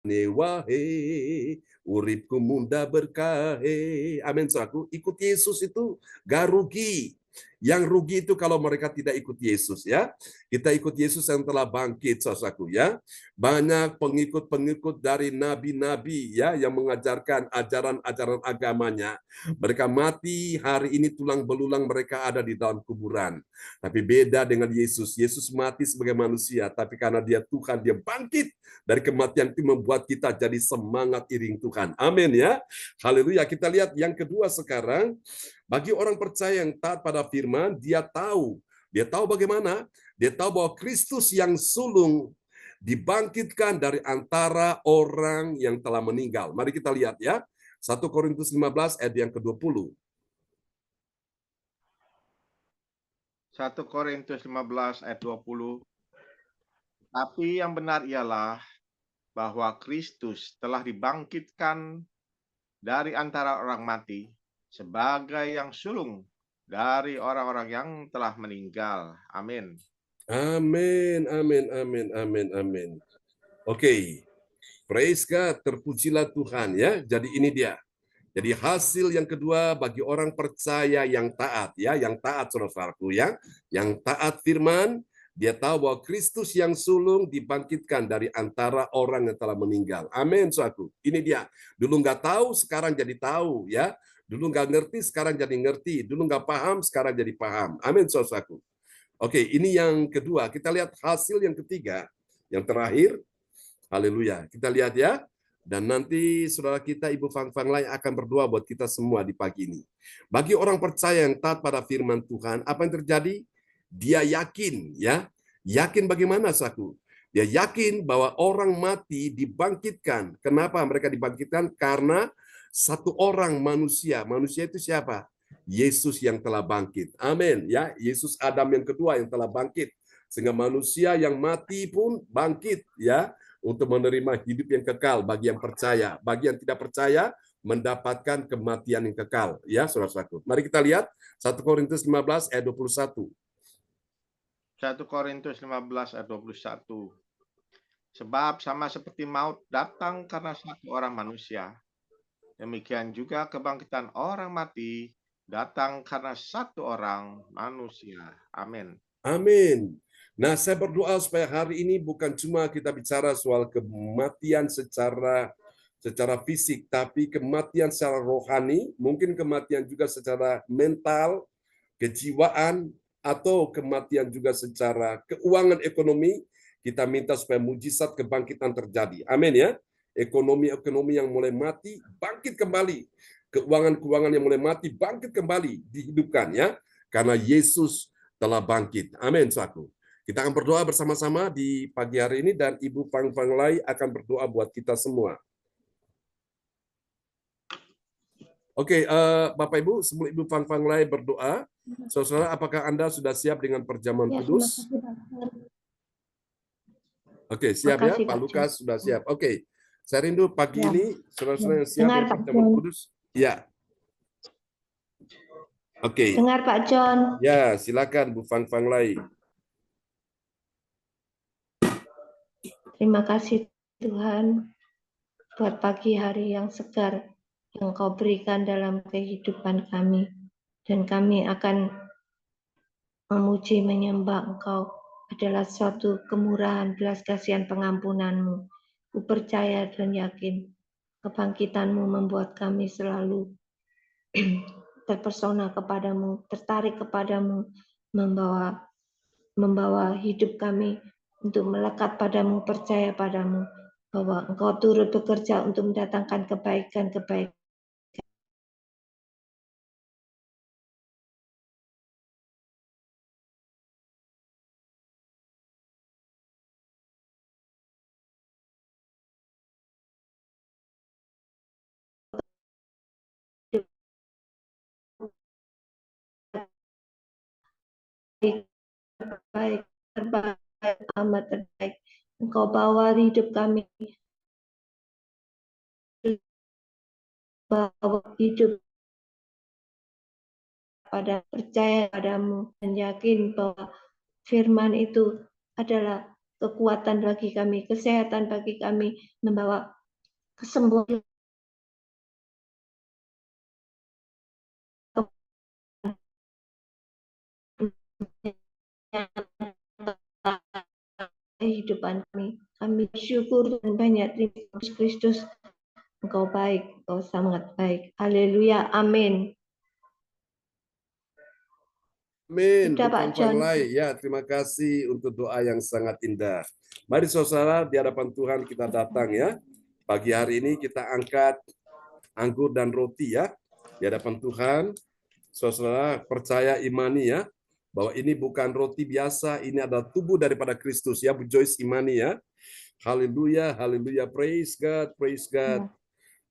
Newahe, uripku munda berkahe. Amin, saudaraku. Ikut Yesus itu gak rugi. Yang rugi itu kalau mereka tidak ikut Yesus ya. Kita ikut Yesus yang telah bangkit, saudaraku ya. Banyak pengikut-pengikut dari nabi-nabi ya yang mengajarkan ajaran-ajaran agamanya. Mereka mati, hari ini tulang belulang mereka ada di dalam kuburan. Tapi beda dengan Yesus. Yesus mati sebagai manusia, tapi karena dia Tuhan, dia bangkit dari kematian itu membuat kita jadi semangat iring Tuhan. Amin ya. Haleluya. Kita lihat yang kedua sekarang. Bagi orang percaya yang taat pada firman, dia tahu. Dia tahu bagaimana? Dia tahu bahwa Kristus yang sulung dibangkitkan dari antara orang yang telah meninggal. Mari kita lihat ya. 1 Korintus 15 ayat yang ke-20. 1 Korintus 15 ayat 20. Tapi yang benar ialah bahwa Kristus telah dibangkitkan dari antara orang mati sebagai yang sulung dari orang-orang yang telah meninggal. Amin. Amin, amin, amin, amin, amin. Oke, praise God, terpujilah Tuhan ya. Jadi ini dia. Jadi hasil yang kedua bagi orang percaya yang taat ya, yang taat saudaraku ya, yang taat firman, dia tahu bahwa Kristus yang sulung dibangkitkan dari antara orang yang telah meninggal. Amin, saudaraku. Ini dia. Dulu nggak tahu, sekarang jadi tahu ya. Dulu nggak ngerti, sekarang jadi ngerti. Dulu nggak paham, sekarang jadi paham. Amin, saudaraku. Oke, ini yang kedua. Kita lihat hasil yang ketiga, yang terakhir. Haleluya. Kita lihat ya. Dan nanti saudara kita, Ibu Fang-Fang Lai akan berdoa buat kita semua di pagi ini. Bagi orang percaya yang taat pada firman Tuhan, apa yang terjadi? Dia yakin, ya. Yakin bagaimana, saku? Dia yakin bahwa orang mati dibangkitkan. Kenapa mereka dibangkitkan? Karena satu orang manusia. Manusia itu siapa? Yesus yang telah bangkit. Amin. Ya, Yesus Adam yang kedua yang telah bangkit. Sehingga manusia yang mati pun bangkit ya untuk menerima hidup yang kekal bagi yang percaya. Bagi yang tidak percaya mendapatkan kematian yang kekal. Ya, saudara-saudaraku. Mari kita lihat 1 Korintus 15 ayat 21. 1 Korintus 15 ayat 21. Sebab sama seperti maut datang karena satu orang manusia, demikian juga kebangkitan orang mati datang karena satu orang manusia. Amin. Amin. Nah, saya berdoa supaya hari ini bukan cuma kita bicara soal kematian secara fisik, tapi kematian secara rohani, mungkin kematian juga secara mental, kejiwaan, atau kematian juga secara keuangan ekonomi. Kita minta supaya mujizat kebangkitan terjadi. Amin ya. Ekonomi yang mulai mati, bangkit kembali. Keuangan yang mulai mati, bangkit kembali, dihidupkan ya. Karena Yesus telah bangkit. Amin, saudaraku. Kita akan berdoa bersama-sama di pagi hari ini dan Ibu Fang Fang Lai akan berdoa buat kita semua. Oke, Bapak Ibu, sebelum Ibu Fang Fang Lai berdoa, saudara, apakah Anda sudah siap dengan perjamuan kudus? Oke, siap ya, Pak Lukas sudah siap. Oke, saya rindu pagi ini, saudara-saudara yang siap dengan perjamuan kudus. Ya. Oke. Dengar Pak John. Ya, silakan Bu Fang Fang Lai. Terima kasih Tuhan buat pagi hari yang segar yang Kau berikan dalam kehidupan kami. Dan kami akan memuji menyembah Engkau adalah suatu kemurahan, belas kasihan, pengampunan-Mu. Ku percaya dan yakin kebangkitan-Mu membuat kami selalu terpesona kepadamu, tertarik kepadamu, membawa hidup kami untuk melekat padamu, percaya padamu, bahwa Engkau turut bekerja untuk mendatangkan kebaikan-kebaikan. Terbaik, amat terbaik. Engkau bawa hidup kami, bawa hidup pada percaya padamu dan yakin bahwa firman itu adalah kekuatan bagi kami, kesehatan bagi kami, membawa kesembuhan. Kehidupan kami bersyukur dan banyak terima kasih Kristus. Engkau baik, Engkau sangat baik. Haleluya, amin. Amin. Sudah, Pak John. Ya, terima kasih untuk doa yang sangat indah. Mari saudara, di hadapan Tuhan kita datang ya. Pagi hari ini kita angkat anggur dan roti ya. Di hadapan Tuhan, saudara percaya imani ya. Bahwa ini bukan roti biasa, ini adalah tubuh daripada Kristus ya. Bu Joyce imani ya. Haleluya, haleluya, praise God, praise God.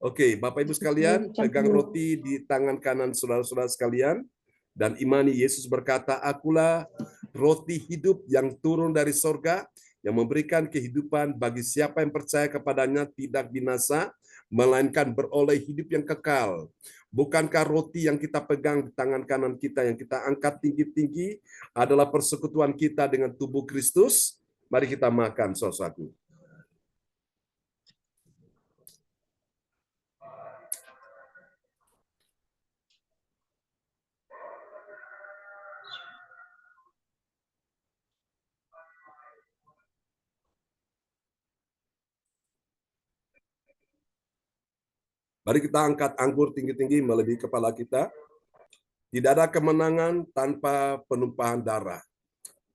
Oke, Bapak Ibu sekalian, pegang roti di tangan kanan saudara-saudara sekalian. Dan imani Yesus berkata, akulah roti hidup yang turun dari sorga, yang memberikan kehidupan bagi siapa yang percaya kepadanya tidak binasa, melainkan beroleh hidup yang kekal. Bukankah roti yang kita pegang di tangan kanan kita, yang kita angkat tinggi-tinggi, adalah persekutuan kita dengan tubuh Kristus? Mari kita makan, saudaraku. Mari kita angkat anggur tinggi-tinggi melebihi kepala kita. Tidak ada kemenangan tanpa penumpahan darah.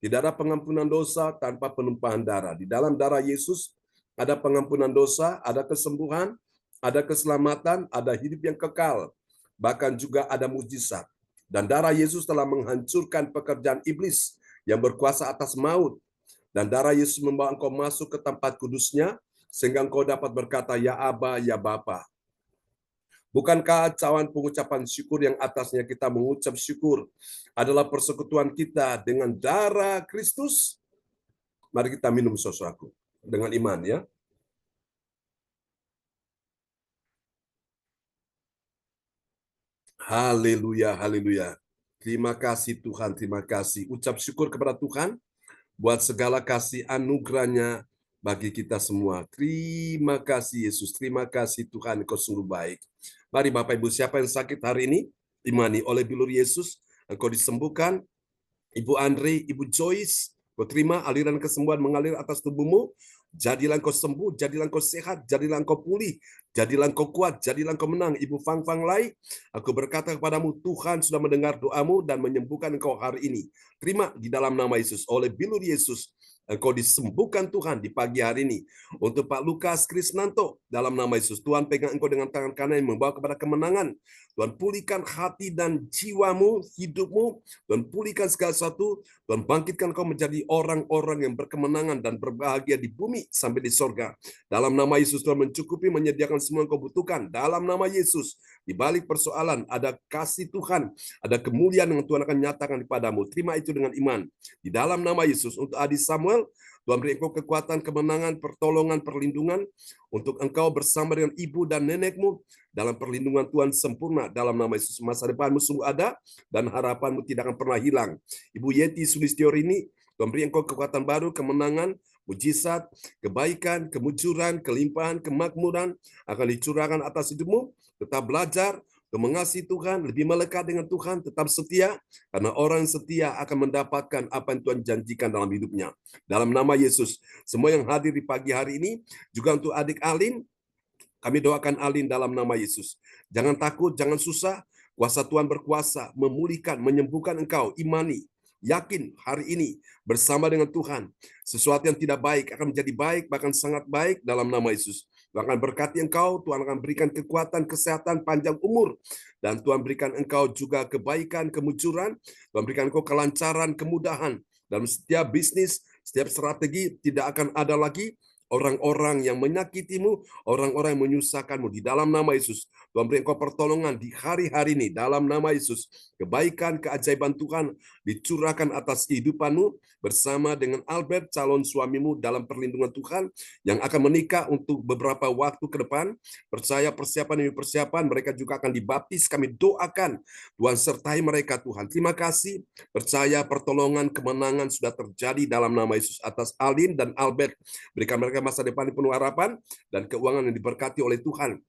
Tidak ada pengampunan dosa tanpa penumpahan darah. Di dalam darah Yesus ada pengampunan dosa, ada kesembuhan, ada keselamatan, ada hidup yang kekal. Bahkan juga ada mujizat. Dan darah Yesus telah menghancurkan pekerjaan iblis yang berkuasa atas maut. Dan darah Yesus membawa engkau masuk ke tempat kudusnya, sehingga engkau dapat berkata, ya Aba, ya Bapa. Bukankah cawan pengucapan syukur yang atasnya kita mengucap syukur adalah persekutuan kita dengan darah Kristus? Mari kita minum saudaraku dengan iman ya. Haleluya, haleluya. Terima kasih Tuhan, terima kasih. Ucap syukur kepada Tuhan buat segala kasih anugerahnya bagi kita semua. Terima kasih Yesus, terima kasih Tuhan, Engkau sungguh baik. Mari Bapak Ibu, siapa yang sakit hari ini? Imani oleh bilur Yesus, Engkau disembuhkan. Ibu Andre, Ibu Joyce, kau terima aliran kesembuhan mengalir atas tubuhmu. Jadilah engkau sembuh, jadilah engkau sehat, jadilah engkau pulih, jadilah engkau kuat, jadilah engkau menang. Ibu Fang Fang Lai, aku berkata kepadamu, Tuhan sudah mendengar doamu dan menyembuhkan engkau hari ini. Terima di dalam nama Yesus, oleh bilur Yesus, engkau disembuhkan Tuhan di pagi hari ini. Untuk Pak Lukas Krisnanto, dalam nama Yesus, Tuhan pegang engkau dengan tangan kanan yang membawa kepada kemenangan. Tuhan pulihkan hati dan jiwamu, hidupmu, Tuhan pulihkan segala sesuatu, Tuhan bangkitkan kau menjadi orang-orang yang berkemenangan dan berbahagia di bumi sampai di sorga. Dalam nama Yesus, Tuhan mencukupi, menyediakan semua yang kau butuhkan. Dalam nama Yesus, di balik persoalan ada kasih Tuhan, ada kemuliaan yang Tuhan akan nyatakan kepadamu. Terima itu dengan iman. Di dalam nama Yesus, untuk Adi Samuel, Tuhan beri engkau kekuatan, kemenangan, pertolongan, perlindungan, untuk engkau bersama dengan ibu dan nenekmu, dalam perlindungan Tuhan sempurna. Dalam nama Yesus, masa depanmu sungguh ada, dan harapanmu tidak akan pernah hilang. Ibu Yeti Sulistiorini, Tuhan beri engkau kekuatan baru, kemenangan, mujizat, kebaikan, kemujuran, kelimpahan, kemakmuran, akan dicurahkan atas hidupmu. Tetap belajar, mengasihi Tuhan, lebih melekat dengan Tuhan, tetap setia, karena orang setia akan mendapatkan apa yang Tuhan janjikan dalam hidupnya. Dalam nama Yesus, semua yang hadir di pagi hari ini, juga untuk adik Alin, kami doakan Alin dalam nama Yesus. Jangan takut, jangan susah, kuasa Tuhan berkuasa, memulihkan, menyembuhkan engkau, imani. Yakin hari ini bersama dengan Tuhan, sesuatu yang tidak baik akan menjadi baik, bahkan sangat baik dalam nama Yesus. Tuhan akan berkati engkau, Tuhan akan berikan kekuatan, kesehatan, panjang umur, dan Tuhan berikan engkau juga kebaikan, kemujuran, Tuhan berikan engkau kelancaran, kemudahan. Dalam setiap bisnis, setiap strategi, tidak akan ada lagi orang-orang yang menyakitimu, orang-orang yang menyusahkanmu. Di dalam nama Yesus, Tuhan beri engkau pertolongan di hari-hari ini. Dalam nama Yesus, kebaikan, keajaiban Tuhan dicurahkan atas kehidupanmu bersama dengan Albert, calon suamimu dalam perlindungan Tuhan yang akan menikah untuk beberapa waktu ke depan. Percaya persiapan demi persiapan, mereka juga akan dibaptis. Kami doakan Tuhan sertai mereka Tuhan. Terima kasih. Percaya pertolongan, kemenangan sudah terjadi dalam nama Yesus atas Alin dan Albert. Berikan mereka masa depan yang penuh harapan dan keuangan yang diberkati oleh Tuhan.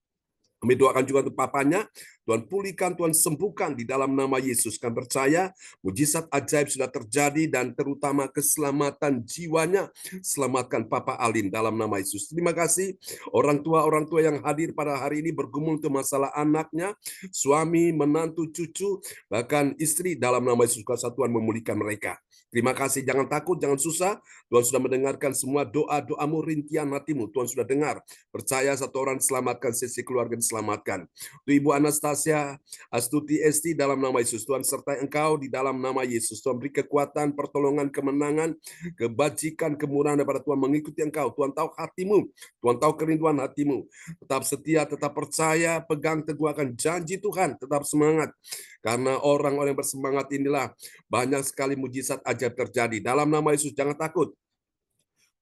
Kami doakan juga untuk papanya, Tuhan pulihkan, Tuhan sembuhkan di dalam nama Yesus. Kami percaya mujizat ajaib sudah terjadi dan terutama keselamatan jiwanya. Selamatkan Papa Alin dalam nama Yesus. Terima kasih orang tua yang hadir pada hari ini bergumul untuk masalah anaknya, suami, menantu, cucu, bahkan istri. Dalam nama Yesus, kuasa Tuhan memulihkan mereka. Terima kasih, jangan takut, jangan susah. Tuhan sudah mendengarkan semua doa-doamu, rintihan hatimu. Tuhan sudah dengar. Percaya satu orang diselamatkan, sesi keluarga diselamatkan. Untuk Ibu Anastasia Astuti Esti dalam nama Yesus, Tuhan sertai engkau di dalam nama Yesus. Tuhan beri kekuatan, pertolongan, kemenangan, kebajikan, kemurahan daripada Tuhan mengikuti engkau. Tuhan tahu hatimu, Tuhan tahu kerinduan hatimu. Tetap setia, tetap percaya, pegang teguh akan janji Tuhan. Tetap semangat. Karena orang-orang yang bersemangat inilah banyak sekali mujizat ajaib terjadi. Dalam nama Yesus, jangan takut.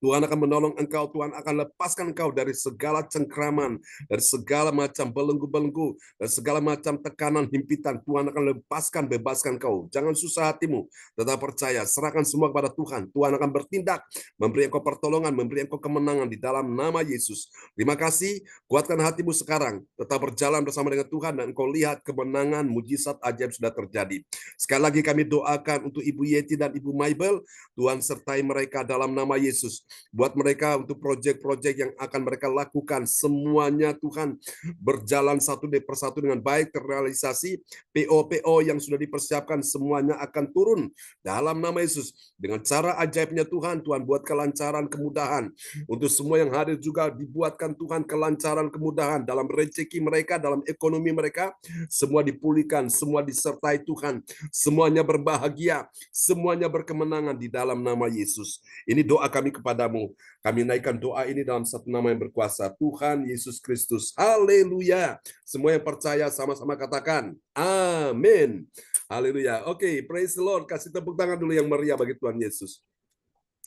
Tuhan akan menolong engkau, Tuhan akan lepaskan engkau dari segala cengkraman, dari segala macam belenggu-belenggu, dari segala macam tekanan, himpitan. Tuhan akan lepaskan, bebaskan engkau. Jangan susah hatimu, tetap percaya, serahkan semua kepada Tuhan. Tuhan akan bertindak, memberi engkau pertolongan, memberi engkau kemenangan di dalam nama Yesus. Terima kasih, kuatkan hatimu sekarang, tetap berjalan bersama dengan Tuhan, dan engkau lihat kemenangan, mujizat ajaib sudah terjadi. Sekali lagi kami doakan untuk Ibu Yeti dan Ibu Maibel, Tuhan sertai mereka dalam nama Yesus. Buat mereka untuk proyek-proyek yang akan mereka lakukan, semuanya Tuhan berjalan satu persatu dengan baik, terrealisasi. PO-PO yang sudah dipersiapkan semuanya akan turun dalam nama Yesus. Dengan cara ajaibnya Tuhan, Tuhan buat kelancaran, kemudahan. Untuk semua yang hadir juga dibuatkan Tuhan kelancaran, kemudahan dalam rezeki mereka, dalam ekonomi mereka. Semua dipulihkan, semua disertai Tuhan. Semuanya berbahagia, semuanya berkemenangan di dalam nama Yesus. Ini doa kami kepada kepadamu. Kami naikkan doa ini dalam satu nama yang berkuasa, Tuhan Yesus Kristus. Haleluya. Semua yang percaya sama-sama katakan, amin. Haleluya. Oke, praise the Lord. Kasih tepuk tangan dulu yang meriah bagi Tuhan Yesus.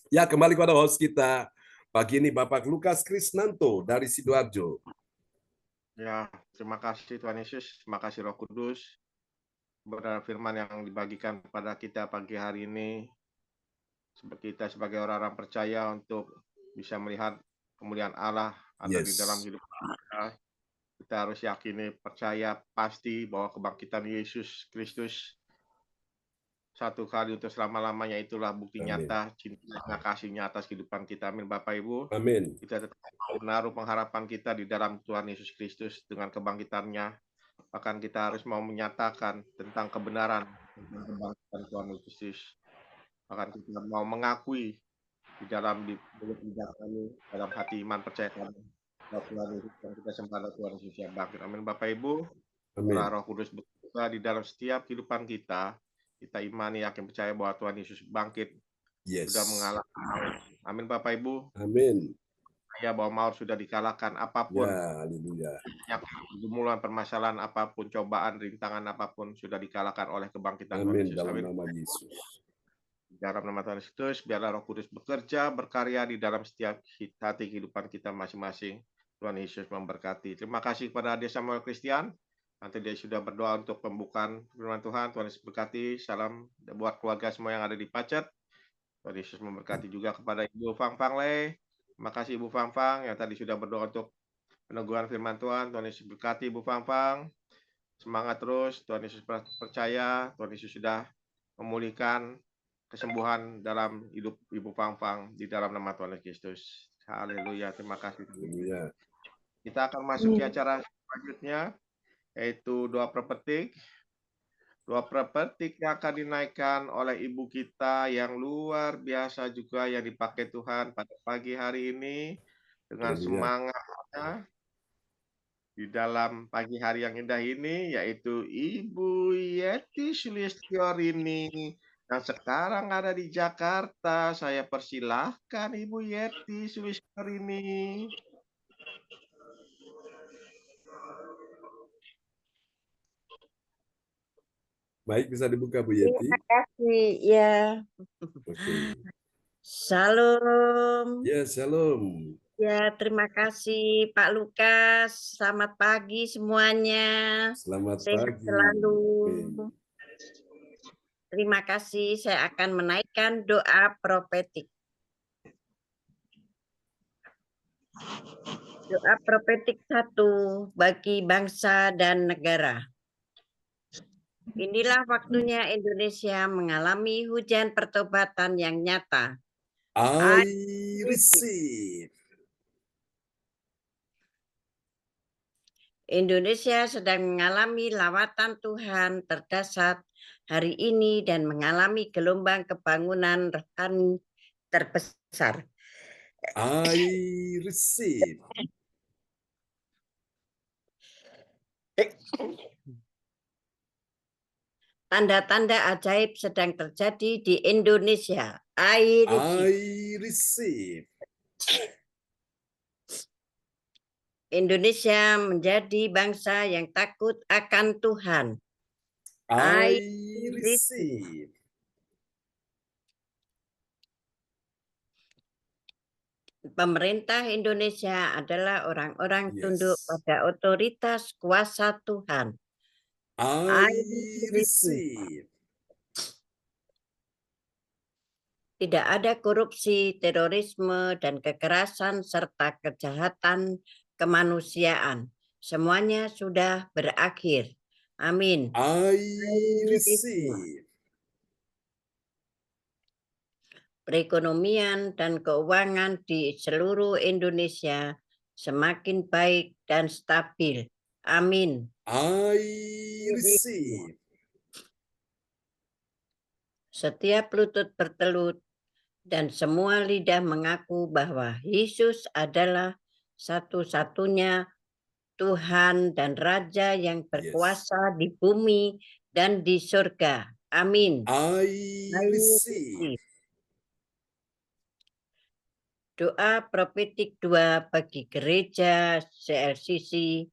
Ya, kembali kepada host kita. Pagi ini Bapak Lukas Krisnanto dari Sidoarjo. Ya, terima kasih Tuhan Yesus, terima kasih Roh Kudus. Benar firman yang dibagikan kepada kita pagi hari ini, kita sebagai orang-orang percaya untuk bisa melihat kemuliaan Allah ada di dalam hidup kita. Kita harus yakini, percaya pasti bahwa kebangkitan Yesus Kristus satu kali untuk selama-lamanya itulah bukti Amin. nyata cintanya, kasihnya atas kehidupan kita. Amin Bapak Ibu. Amin. Kita tetap menaruh pengharapan kita di dalam Tuhan Yesus Kristus dengan kebangkitannya. Bahkan kita harus mau menyatakan tentang kebenaran tentang kebangkitan Tuhan Yesus Kristus. Bahkan kita mau mengakui di dalam mulut lidah kami, dalam hati iman percaya kami bahwa Tuhan Yesus yang kita sembah adalah Tuhan Yesus yang bangkit. Amin Bapak Ibu. Amin. Roh Kudus bekerja di dalam setiap kehidupan kita. Kita imani, yakin, percaya bahwa Tuhan Yesus bangkit, sudah mengalahkan maut. Amin Bapak Ibu. Amin. Ya, bahwa maut sudah dikalahkan, apapun. Ya, haleluya. Pergumulan, permasalahan apapun, cobaan, rintangan apapun sudah dikalahkan oleh kebangkitan Tuhan Amin Yesus. dalam Amin. nama Yesus. Dalam nama Tuhan Yesus, biarlah Roh Kudus bekerja, berkarya di dalam setiap hati kehidupan kita masing-masing. Tuhan Yesus memberkati. Terima kasih kepada Adik Samuel Christian. Nanti dia sudah berdoa untuk pembukaan firman Tuhan. Tuhan Yesus berkati. Salam buat keluarga semua yang ada di Pacet. Tuhan Yesus memberkati juga kepada Ibu Fang Fang Le. Terima kasih Ibu Fang Fang yang tadi sudah berdoa untuk peneguhan firman Tuhan. Tuhan Yesus berkati Ibu Fang Fang. Semangat terus. Tuhan Yesus percaya. Tuhan Yesus sudah memulihkan kesembuhan dalam hidup Ibu Fang Fang di dalam nama Tuhan Yesus Kristus. Haleluya. Terima kasih. Haleluya. Kita akan masuk ke acara selanjutnya, yaitu doa pepetik. Doa pepetik yang akan dinaikkan oleh ibu kita yang luar biasa juga yang dipakai Tuhan pada pagi hari ini dengan semangatnya di dalam pagi hari yang indah ini, yaitu Ibu Yeti Sulistyorini yang sekarang ada di Jakarta. Saya persilahkan Ibu Yeti Sulistyorini. Baik, bisa dibuka Bu Yeti. Terima kasih ya. Oke. Shalom. Ya, shalom. Ya, terima kasih Pak Lukas. Selamat pagi semuanya. Selamat Sehat pagi. selalu. Amin. Terima kasih. Saya akan menaikkan doa profetik. Doa profetik 1 bagi bangsa dan negara. Inilah waktunya Indonesia mengalami hujan pertobatan yang nyata. I receive. Indonesia sedang mengalami lawatan Tuhan terdahsyat hari ini dan mengalami gelombang kebangunan rohani terbesar. I receive. Tanda-tanda ajaib sedang terjadi di Indonesia. I receive. Indonesia menjadi bangsa yang takut akan Tuhan. I receive. Pemerintah Indonesia adalah orang-orang tunduk pada otoritas kuasa Tuhan. I receive. Tidak ada korupsi, terorisme, dan kekerasan serta kejahatan kemanusiaan. Semuanya sudah berakhir. Amin. I receive. Perekonomian dan keuangan di seluruh Indonesia semakin baik dan stabil. Amin. I receive. Setiap lutut bertelut dan semua lidah mengaku bahwa Yesus adalah satu-satunya Tuhan dan Raja yang berkuasa di bumi dan di surga. Amin. I receive. Doa profetik 2 bagi gereja CLCC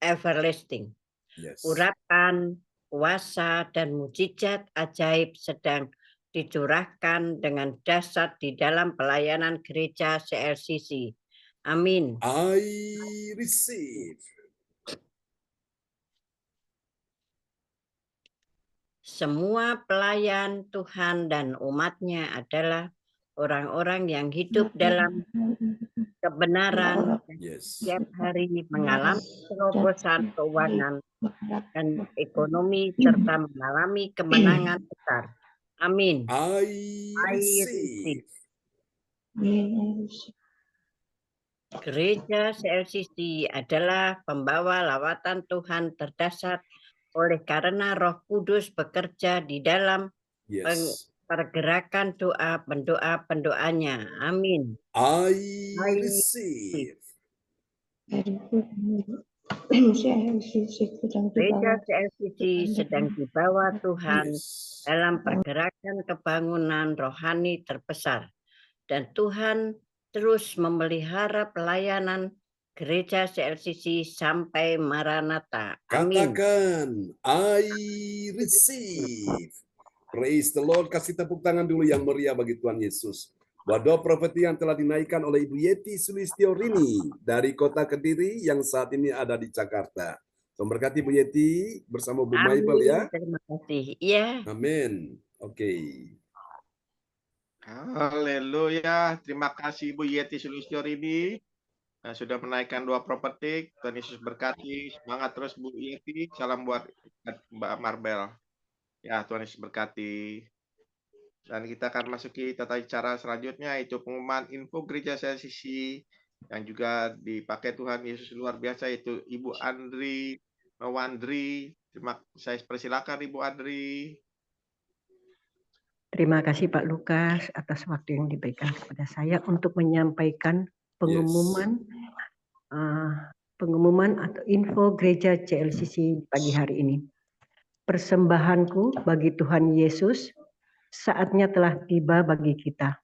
Everlasting. Yes. Urapan, kuasa, dan mujizat ajaib sedang dicurahkan dengan dahsyat di dalam pelayanan gereja CLCC. Amin. I receive. Semua pelayan Tuhan dan umatnya adalah orang-orang yang hidup dalam kebenaran dan Yes. setiap hari mengalami terobosan keuangan dan ekonomi serta mengalami kemenangan besar. Amin. I I receive. receive. Gereja CLCC adalah pembawa lawatan Tuhan terdahsyat oleh karena Roh Kudus bekerja di dalam Yes. pergerakan doa pendoa-pendoanya. Amin. I I receive. Gereja CLCC sedang dibawa Tuhan Yes. dalam pergerakan kebangunan rohani terbesar. Dan Tuhan terus memelihara pelayanan gereja CLCC sampai Maranatha. Amin. Katakan, I receive. Praise the Lord. Kasih tepuk tangan dulu yang meriah bagi Tuhan Yesus. Doa profeti yang telah dinaikkan oleh Ibu Yeti Sulistiorini dari kota Kediri yang saat ini ada di Jakarta. Memberkati Bu Yeti bersama Bu Maibel ya. Terima kasih. Iya. Amin. Oke. Haleluya. Terima kasih Bu Yeti Sulistiorini. Sudah menaikkan doa profetik. Tuhan Yesus berkati. Semangat terus Bu Yeti. Salam buat Mbak Marbel. Ya, Tuhan Yesus berkati. Dan kita akan masuki tata cara selanjutnya, itu pengumuman info gereja CLCC yang juga dipakai Tuhan Yesus luar biasa, itu Ibu Andri Mawandri. Saya persilakan Ibu Andri. Terima kasih Pak Lukas atas waktu yang diberikan kepada saya untuk menyampaikan pengumuman pengumuman atau info gereja CLCC pagi hari ini. Persembahanku bagi Tuhan Yesus, saatnya telah tiba bagi kita.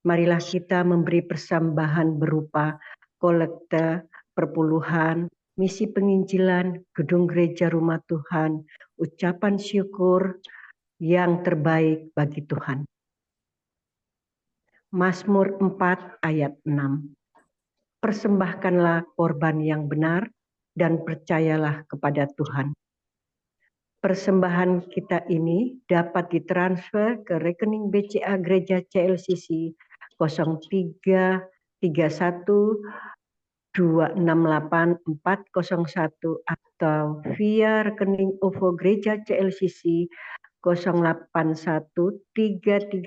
Marilah kita memberi persembahan berupa kolekte, perpuluhan, misi penginjilan, gedung gereja rumah Tuhan, ucapan syukur yang terbaik bagi Tuhan. Mazmur 4 ayat 6. Persembahkanlah korban yang benar dan percayalah kepada Tuhan. Persembahan kita ini dapat ditransfer ke rekening BCA Gereja CLCC 0331 268 401 atau via rekening OVO Gereja CLCC 081 330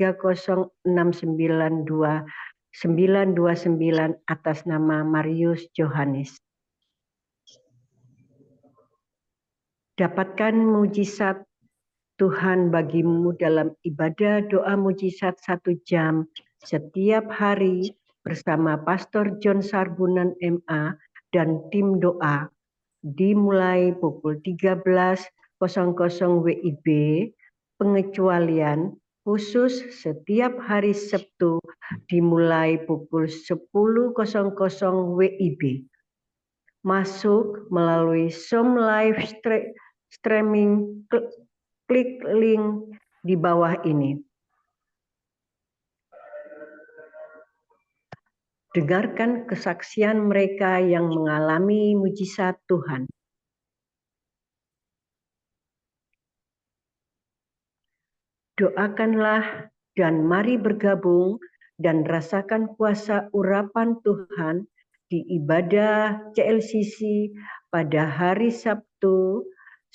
692 929 atas nama Marius Johannes. Dapatkan mujizat Tuhan bagimu dalam ibadah doa mujizat 1 jam setiap hari bersama Pastor John Sarbunan MA dan tim doa dimulai pukul 13.00 WIB, pengecualian khusus setiap hari Sabtu dimulai pukul 10.00 WIB. Masuk melalui Zoom live streaming, klik link di bawah ini. Dengarkan kesaksian mereka yang mengalami mujizat Tuhan. Doakanlah dan mari bergabung dan rasakan kuasa urapan Tuhan di ibadah CLCC pada hari Sabtu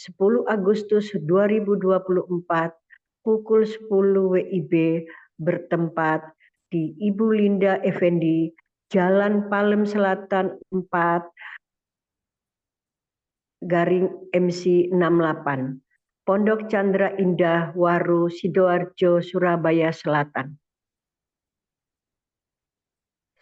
10 Agustus 2024 pukul 10 WIB bertempat di Ibu Linda Effendi, Jalan Palem Selatan 4, MC 68, Pondok Chandra Indah, Waru, Sidoarjo, Surabaya Selatan.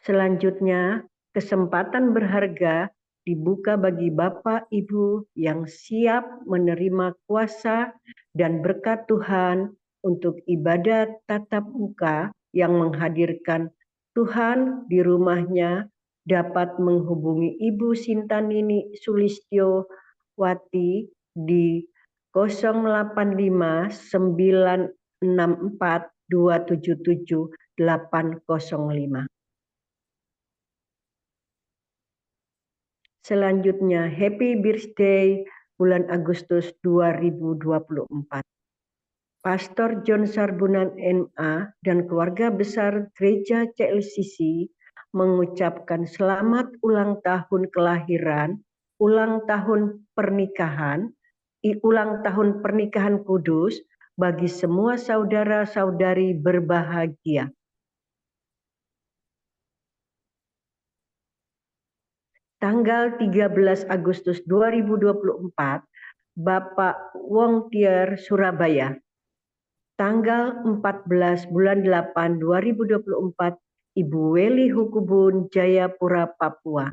Selanjutnya, kesempatan berharga dibuka bagi Bapak Ibu yang siap menerima kuasa dan berkat Tuhan untuk ibadah tatap muka yang menghadirkan Tuhan di rumahnya dapat menghubungi Ibu Sintanini Sulistiowati di 085 964 277 805. Selanjutnya, Happy Birthday bulan Agustus 2024. Pastor John Sarbunan MA dan keluarga besar Gereja CLCC mengucapkan selamat ulang tahun kelahiran, ulang tahun pernikahan kudus bagi semua saudara-saudari berbahagia. Tanggal 13 Agustus 2024, Bapak Wong Tier Surabaya. Tanggal 14 bulan 8 2024, Ibu Weli Hukubun Jayapura, Papua.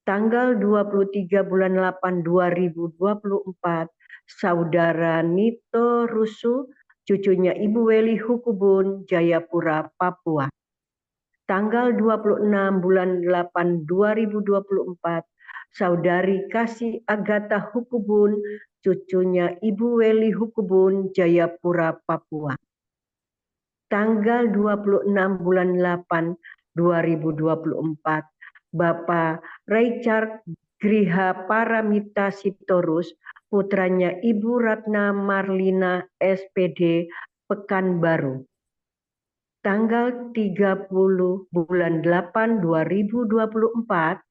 Tanggal 23 bulan 8 2024, Saudara Nito Rusu, cucunya Ibu Weli Hukubun Jayapura, Papua. Tanggal 26 bulan 8 2024, Saudari Kasih Agatha Hukubun, cucunya Ibu Weli Hukubun Jayapura, Papua. Tanggal 26 bulan 8 2024, Bapak Richard Griha Paramita Sitorus, putranya Ibu Ratna Marlina SPD, Pekanbaru. Tanggal 30 bulan 8 2024,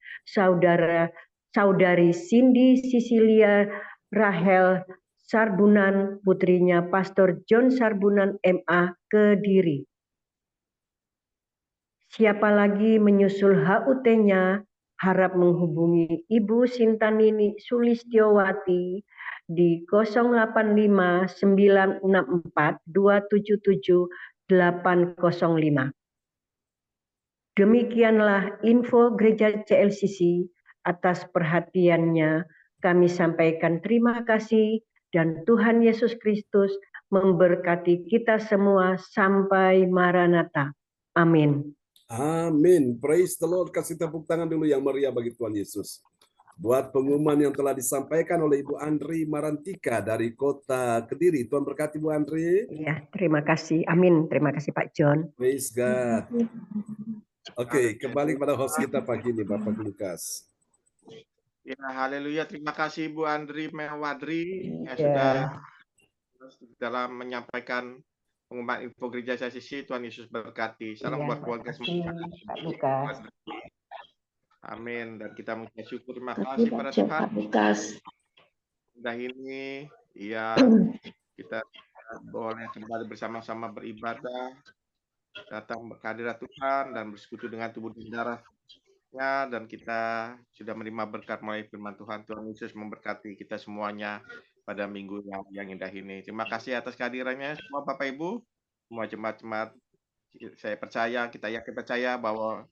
Saudari Cindy Sisilia Rahel Sarbunan, putrinya Pastor John Sarbunan MA, Kediri. Siapa lagi menyusul HUT-nya, harap menghubungi Ibu Sintanini Sulistiowati di 085 964 277 805. Demikianlah info Gereja CLCC. Atas perhatiannya kami sampaikan terima kasih dan Tuhan Yesus Kristus memberkati kita semua sampai Maranatha. Amin. Amin. Praise the Lord. Kasih tepuk tangan dulu yang meriah bagi Tuhan Yesus. Buat pengumuman yang telah disampaikan oleh Ibu Andri Marantika dari Kota Kediri. Tuhan berkati Bu Andri. Ya, terima kasih. Amin. Terima kasih Pak John. Praise God. Oke, kembali kepada host kita pagi ini, Bapak Lukas. Ya, haleluya. Terima kasih Bu Andri Mewadri yang Ya. sudah dalam menyampaikan pengumuman info Gereja CLCC. Tuhan Yesus berkati. Salam buat keluarga semua. Pak Lukas. Amin. Dan kita mengucap syukur, terima kasih pada Tuhan. Sudah ini, ya kita boleh kembali bersama-sama beribadah, datang kehadirat Tuhan dan bersekutu dengan tubuh dan darahnya, dan kita sudah menerima berkat melalui firman Tuhan. Tuhan Yesus memberkati kita semuanya pada minggu yang indah ini. Terima kasih atas kehadirannya semua Bapak Ibu, semua jemaat-jemaat. Saya percaya, kita yakin percaya bahwa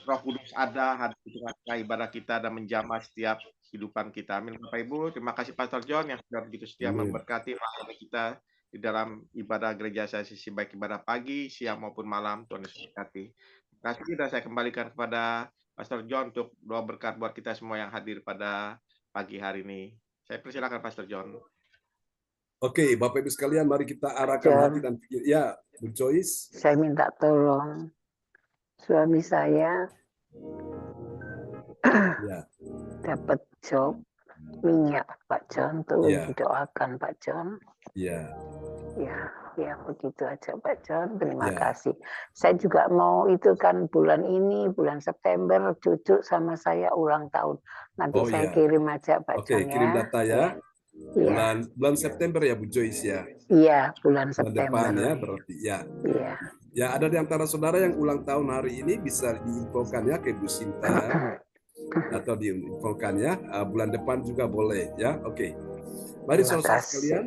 Roh Kudus ada hadir di tengah ibadah kita dan menjamah setiap kehidupan kita. Amin Bapak Ibu. Terima kasih Pastor John yang sudah begitu setia memberkati melayani kita di dalam ibadah Gereja CLCC, baik ibadah pagi, siang maupun malam. Tuhan Yesus berkati. Terima kasih dan saya kembalikan kepada Pastor John untuk doa berkat buat kita semua yang hadir pada pagi hari ini. Saya persilakan Pastor John. Oke, Bapak Ibu sekalian, mari kita arahkan hati dan pikir. Ya, Bu Joyce. Saya minta tolong suami saya Ya. dapat job minyak Pak John, tolong Ya. didoakan Pak John. Ya. Ya begitu aja Pak John, terima Ya. kasih. Saya juga mau itu kan bulan ini, bulan September cucu sama saya ulang tahun. Nanti Oh, saya ya. kirim aja Pak Oke, John kirim ya. data ya. Iya. Bulan September ya Bu Joyce ya. Iya, bulan Bulan depan September. ya berarti ya. Iya. Ya, ada di antara saudara yang ulang tahun hari ini bisa diinfokan ya ke Bu Sinta atau diinfokan ya. Bulan depan juga boleh ya. Oke. Mari Terima saudara kasih. sekalian,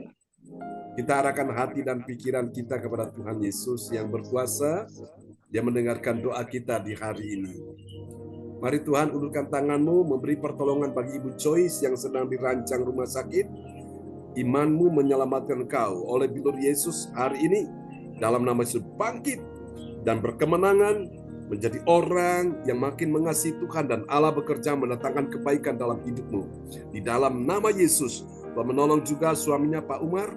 kita arahkan hati dan pikiran kita kepada Tuhan Yesus yang berkuasa, yang mendengarkan doa kita di hari ini. Mari Tuhan ulurkan tanganmu, memberi pertolongan bagi Ibu Joyce yang sedang dirancang rumah sakit. Imanmu menyelamatkan kau oleh bilur Yesus hari ini. Dalam nama Yesus bangkit, dan berkemenangan, menjadi orang yang makin mengasihi Tuhan dan Allah bekerja mendatangkan kebaikan dalam hidupmu. Di dalam nama Yesus, Tuhan menolong juga suaminya Pak Umar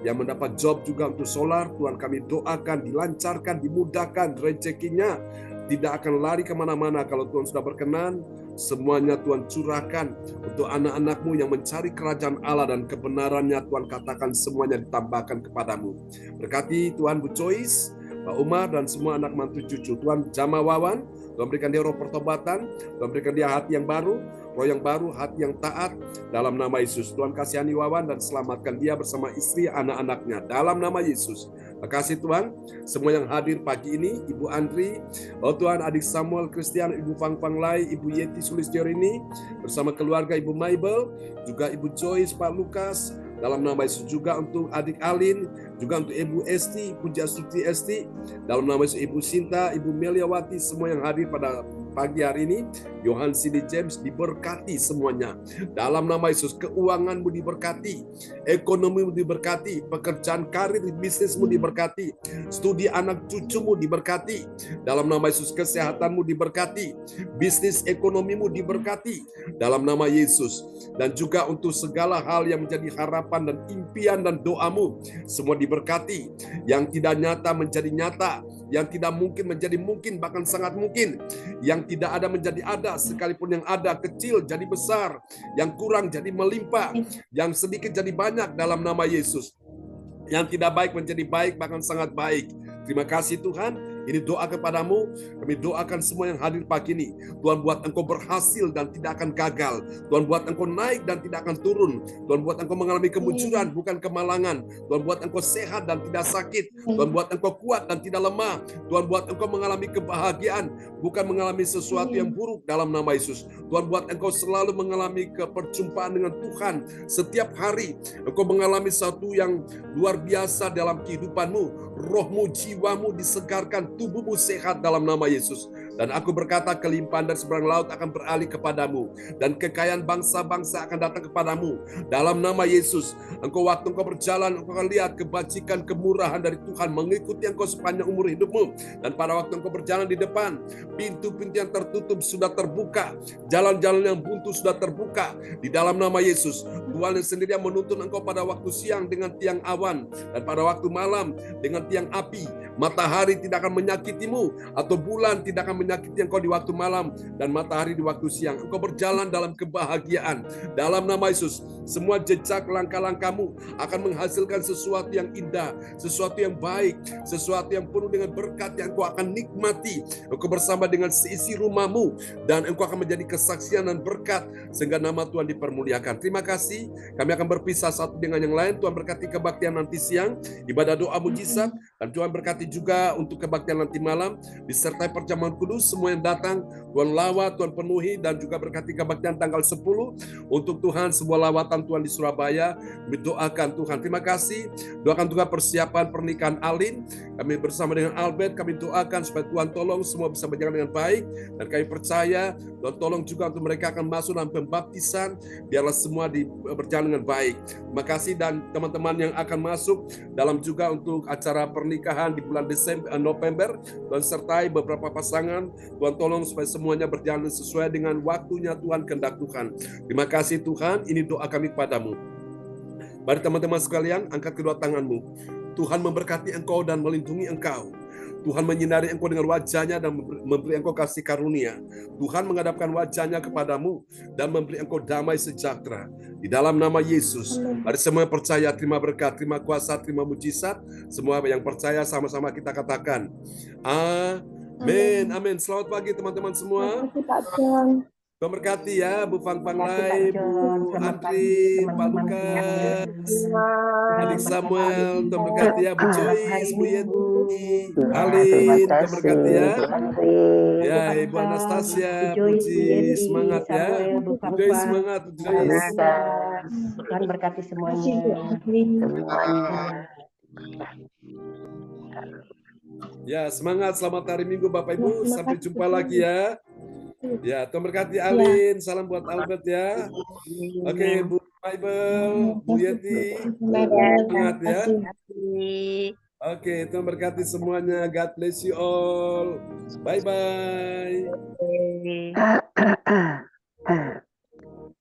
yang mendapat job juga untuk solar. Tuhan kami doakan dilancarkan, dimudahkan rezekinya, tidak akan lari kemana-mana kalau Tuhan sudah berkenan. Semuanya Tuhan curahkan untuk anak-anakmu yang mencari kerajaan Allah dan kebenarannya. Tuhan katakan semuanya ditambahkan kepadamu. Berkati Tuhan Bu Joyce, Pak Umar, dan semua anak mantu cucu. Tuhan jamah Wawan, Tuhan berikan dia roh pertobatan, Tuhan berikan dia hati yang baru, roh yang baru, hati yang taat, dalam nama Yesus. Tuhan kasihani Wawan dan selamatkan dia bersama istri, anak-anaknya, dalam nama Yesus. Terima kasih Tuhan, semua yang hadir pagi ini, Ibu Andri, oh Tuhan, adik Samuel Christian, Ibu Fang Fang Lai, Ibu Yeti Sulistyorini, bersama keluarga Ibu Maibel, juga Ibu Joyce, Pak Lukas, dalam nama Yesus, juga untuk adik Alin, juga untuk Ibu Esti, Puja Suti Esti, dalam nama Yesus, Ibu Sinta, Ibu Meliawati, semua yang hadir pada pagi hari ini, Johan Cindy James, diberkati semuanya. Dalam nama Yesus, keuanganmu diberkati, ekonomimu diberkati, pekerjaan karir, bisnismu diberkati, studi anak cucumu diberkati. Dalam nama Yesus, kesehatanmu diberkati, bisnis ekonomimu diberkati. Dalam nama Yesus. Dan juga untuk segala hal yang menjadi harapan dan impian dan doamu, semua diberkati. Yang tidak nyata menjadi nyata, yang tidak mungkin menjadi mungkin, bahkan sangat mungkin. Yang tidak ada menjadi ada, sekalipun yang ada kecil jadi besar, yang kurang jadi melimpah, yang sedikit jadi banyak dalam nama Yesus. Yang tidak baik menjadi baik, bahkan sangat baik. Terima kasih Tuhan. Ini doa kepadamu, kami doakan semua yang hadir pagi ini. Tuhan buat engkau berhasil dan tidak akan gagal. Tuhan buat engkau naik dan tidak akan turun. Tuhan buat engkau mengalami kemunculan, bukan kemalangan. Tuhan buat engkau sehat dan tidak sakit. Tuhan buat engkau kuat dan tidak lemah. Tuhan buat engkau mengalami kebahagiaan, bukan mengalami sesuatu yang buruk dalam nama Yesus. Tuhan buat engkau selalu mengalami keperjumpaan dengan Tuhan. Setiap hari engkau mengalami sesuatu yang luar biasa dalam kehidupanmu. Rohmu, jiwamu disegarkan, tubuhmu sehat dalam nama Yesus. Dan aku berkata kelimpahan dari seberang laut akan beralih kepadamu. Dan kekayaan bangsa-bangsa akan datang kepadamu. Dalam nama Yesus. Engkau waktu engkau berjalan, engkau akan lihat kebajikan, kemurahan dari Tuhan mengikuti engkau sepanjang umur hidupmu. Dan pada waktu engkau berjalan di depan, pintu-pintu yang tertutup sudah terbuka. Jalan-jalan yang buntu sudah terbuka. Di dalam nama Yesus. Tuhan yang sendiri yang menuntun engkau pada waktu siang dengan tiang awan. Dan pada waktu malam dengan tiang api. Matahari tidak akan menyakitimu, atau bulan tidak akan menyakiti engkau di waktu malam, dan matahari di waktu siang. Engkau berjalan dalam kebahagiaan. Dalam nama Yesus, semua jejak langkah-langkahmu akan menghasilkan sesuatu yang indah, sesuatu yang baik, sesuatu yang penuh dengan berkat yang engkau akan nikmati. Engkau bersama dengan seisi rumahmu, dan engkau akan menjadi kesaksian dan berkat, sehingga nama Tuhan dipermuliakan. Terima kasih. Kami akan berpisah satu dengan yang lain. Tuhan berkati kebaktian nanti siang, ibadah doa mujizat, dan Tuhan berkati juga untuk kebaktian nanti malam, disertai perjamuan kudus. Semua yang datang, Tuhan lawat, Tuhan penuhi, dan juga berkati kebaktian tanggal 10 untuk Tuhan, sebuah lawatan Tuhan di Surabaya. Kami doakan Tuhan. Terima kasih. Doakan juga persiapan pernikahan Alin. Kami bersama dengan Albert, kami doakan supaya Tuhan tolong semua bisa berjalan dengan baik. Dan kami percaya, Tuhan tolong juga untuk mereka akan masuk dalam pembaptisan. Biarlah semua berjalan dengan baik. Terima kasih, dan teman-teman yang akan masuk dalam juga untuk acara pernikahan di bulan November, Tuhan sertai beberapa pasangan. Tuhan tolong supaya semuanya berjalan sesuai dengan waktunya Tuhan, kehendak Tuhan. Terima kasih Tuhan, ini doa kami kepadamu. Mari teman-teman sekalian, angkat kedua tanganmu. Tuhan memberkati engkau dan melindungi engkau. Tuhan menyinari engkau dengan wajahnya dan memberi engkau kasih karunia. Tuhan menghadapkan wajahnya kepadamu dan memberi engkau damai sejahtera. Di dalam nama Yesus, mari semua yang percaya terima berkat, terima kuasa, terima mujizat. Semua yang percaya sama-sama kita katakan, amin. Amin. Selamat pagi teman-teman semua. Tuhan berkati ya, Bu Fang Fang Lai, Bu Andri, Pak Lukas, adik Samuel, Tuhan berkati ya, Bu Joyce, Bu Yeti, Alin, Tuhan berkati ya. Ya, Ibu Anastasia, Puji, semangat ya. Bu Joyce, semangat, Bu Joyce. Tuhan berkati semuanya. Ya, semangat, selamat hari Minggu Bapak Ibu, sampai jumpa lagi ya. Ya, Tuhan berkati Alin, salam buat Albert ya. Oke, Bu Maibel, Bu Yeti, semangat ya. Oke, Tuhan berkati semuanya. God bless you all. Bye-bye. Oke.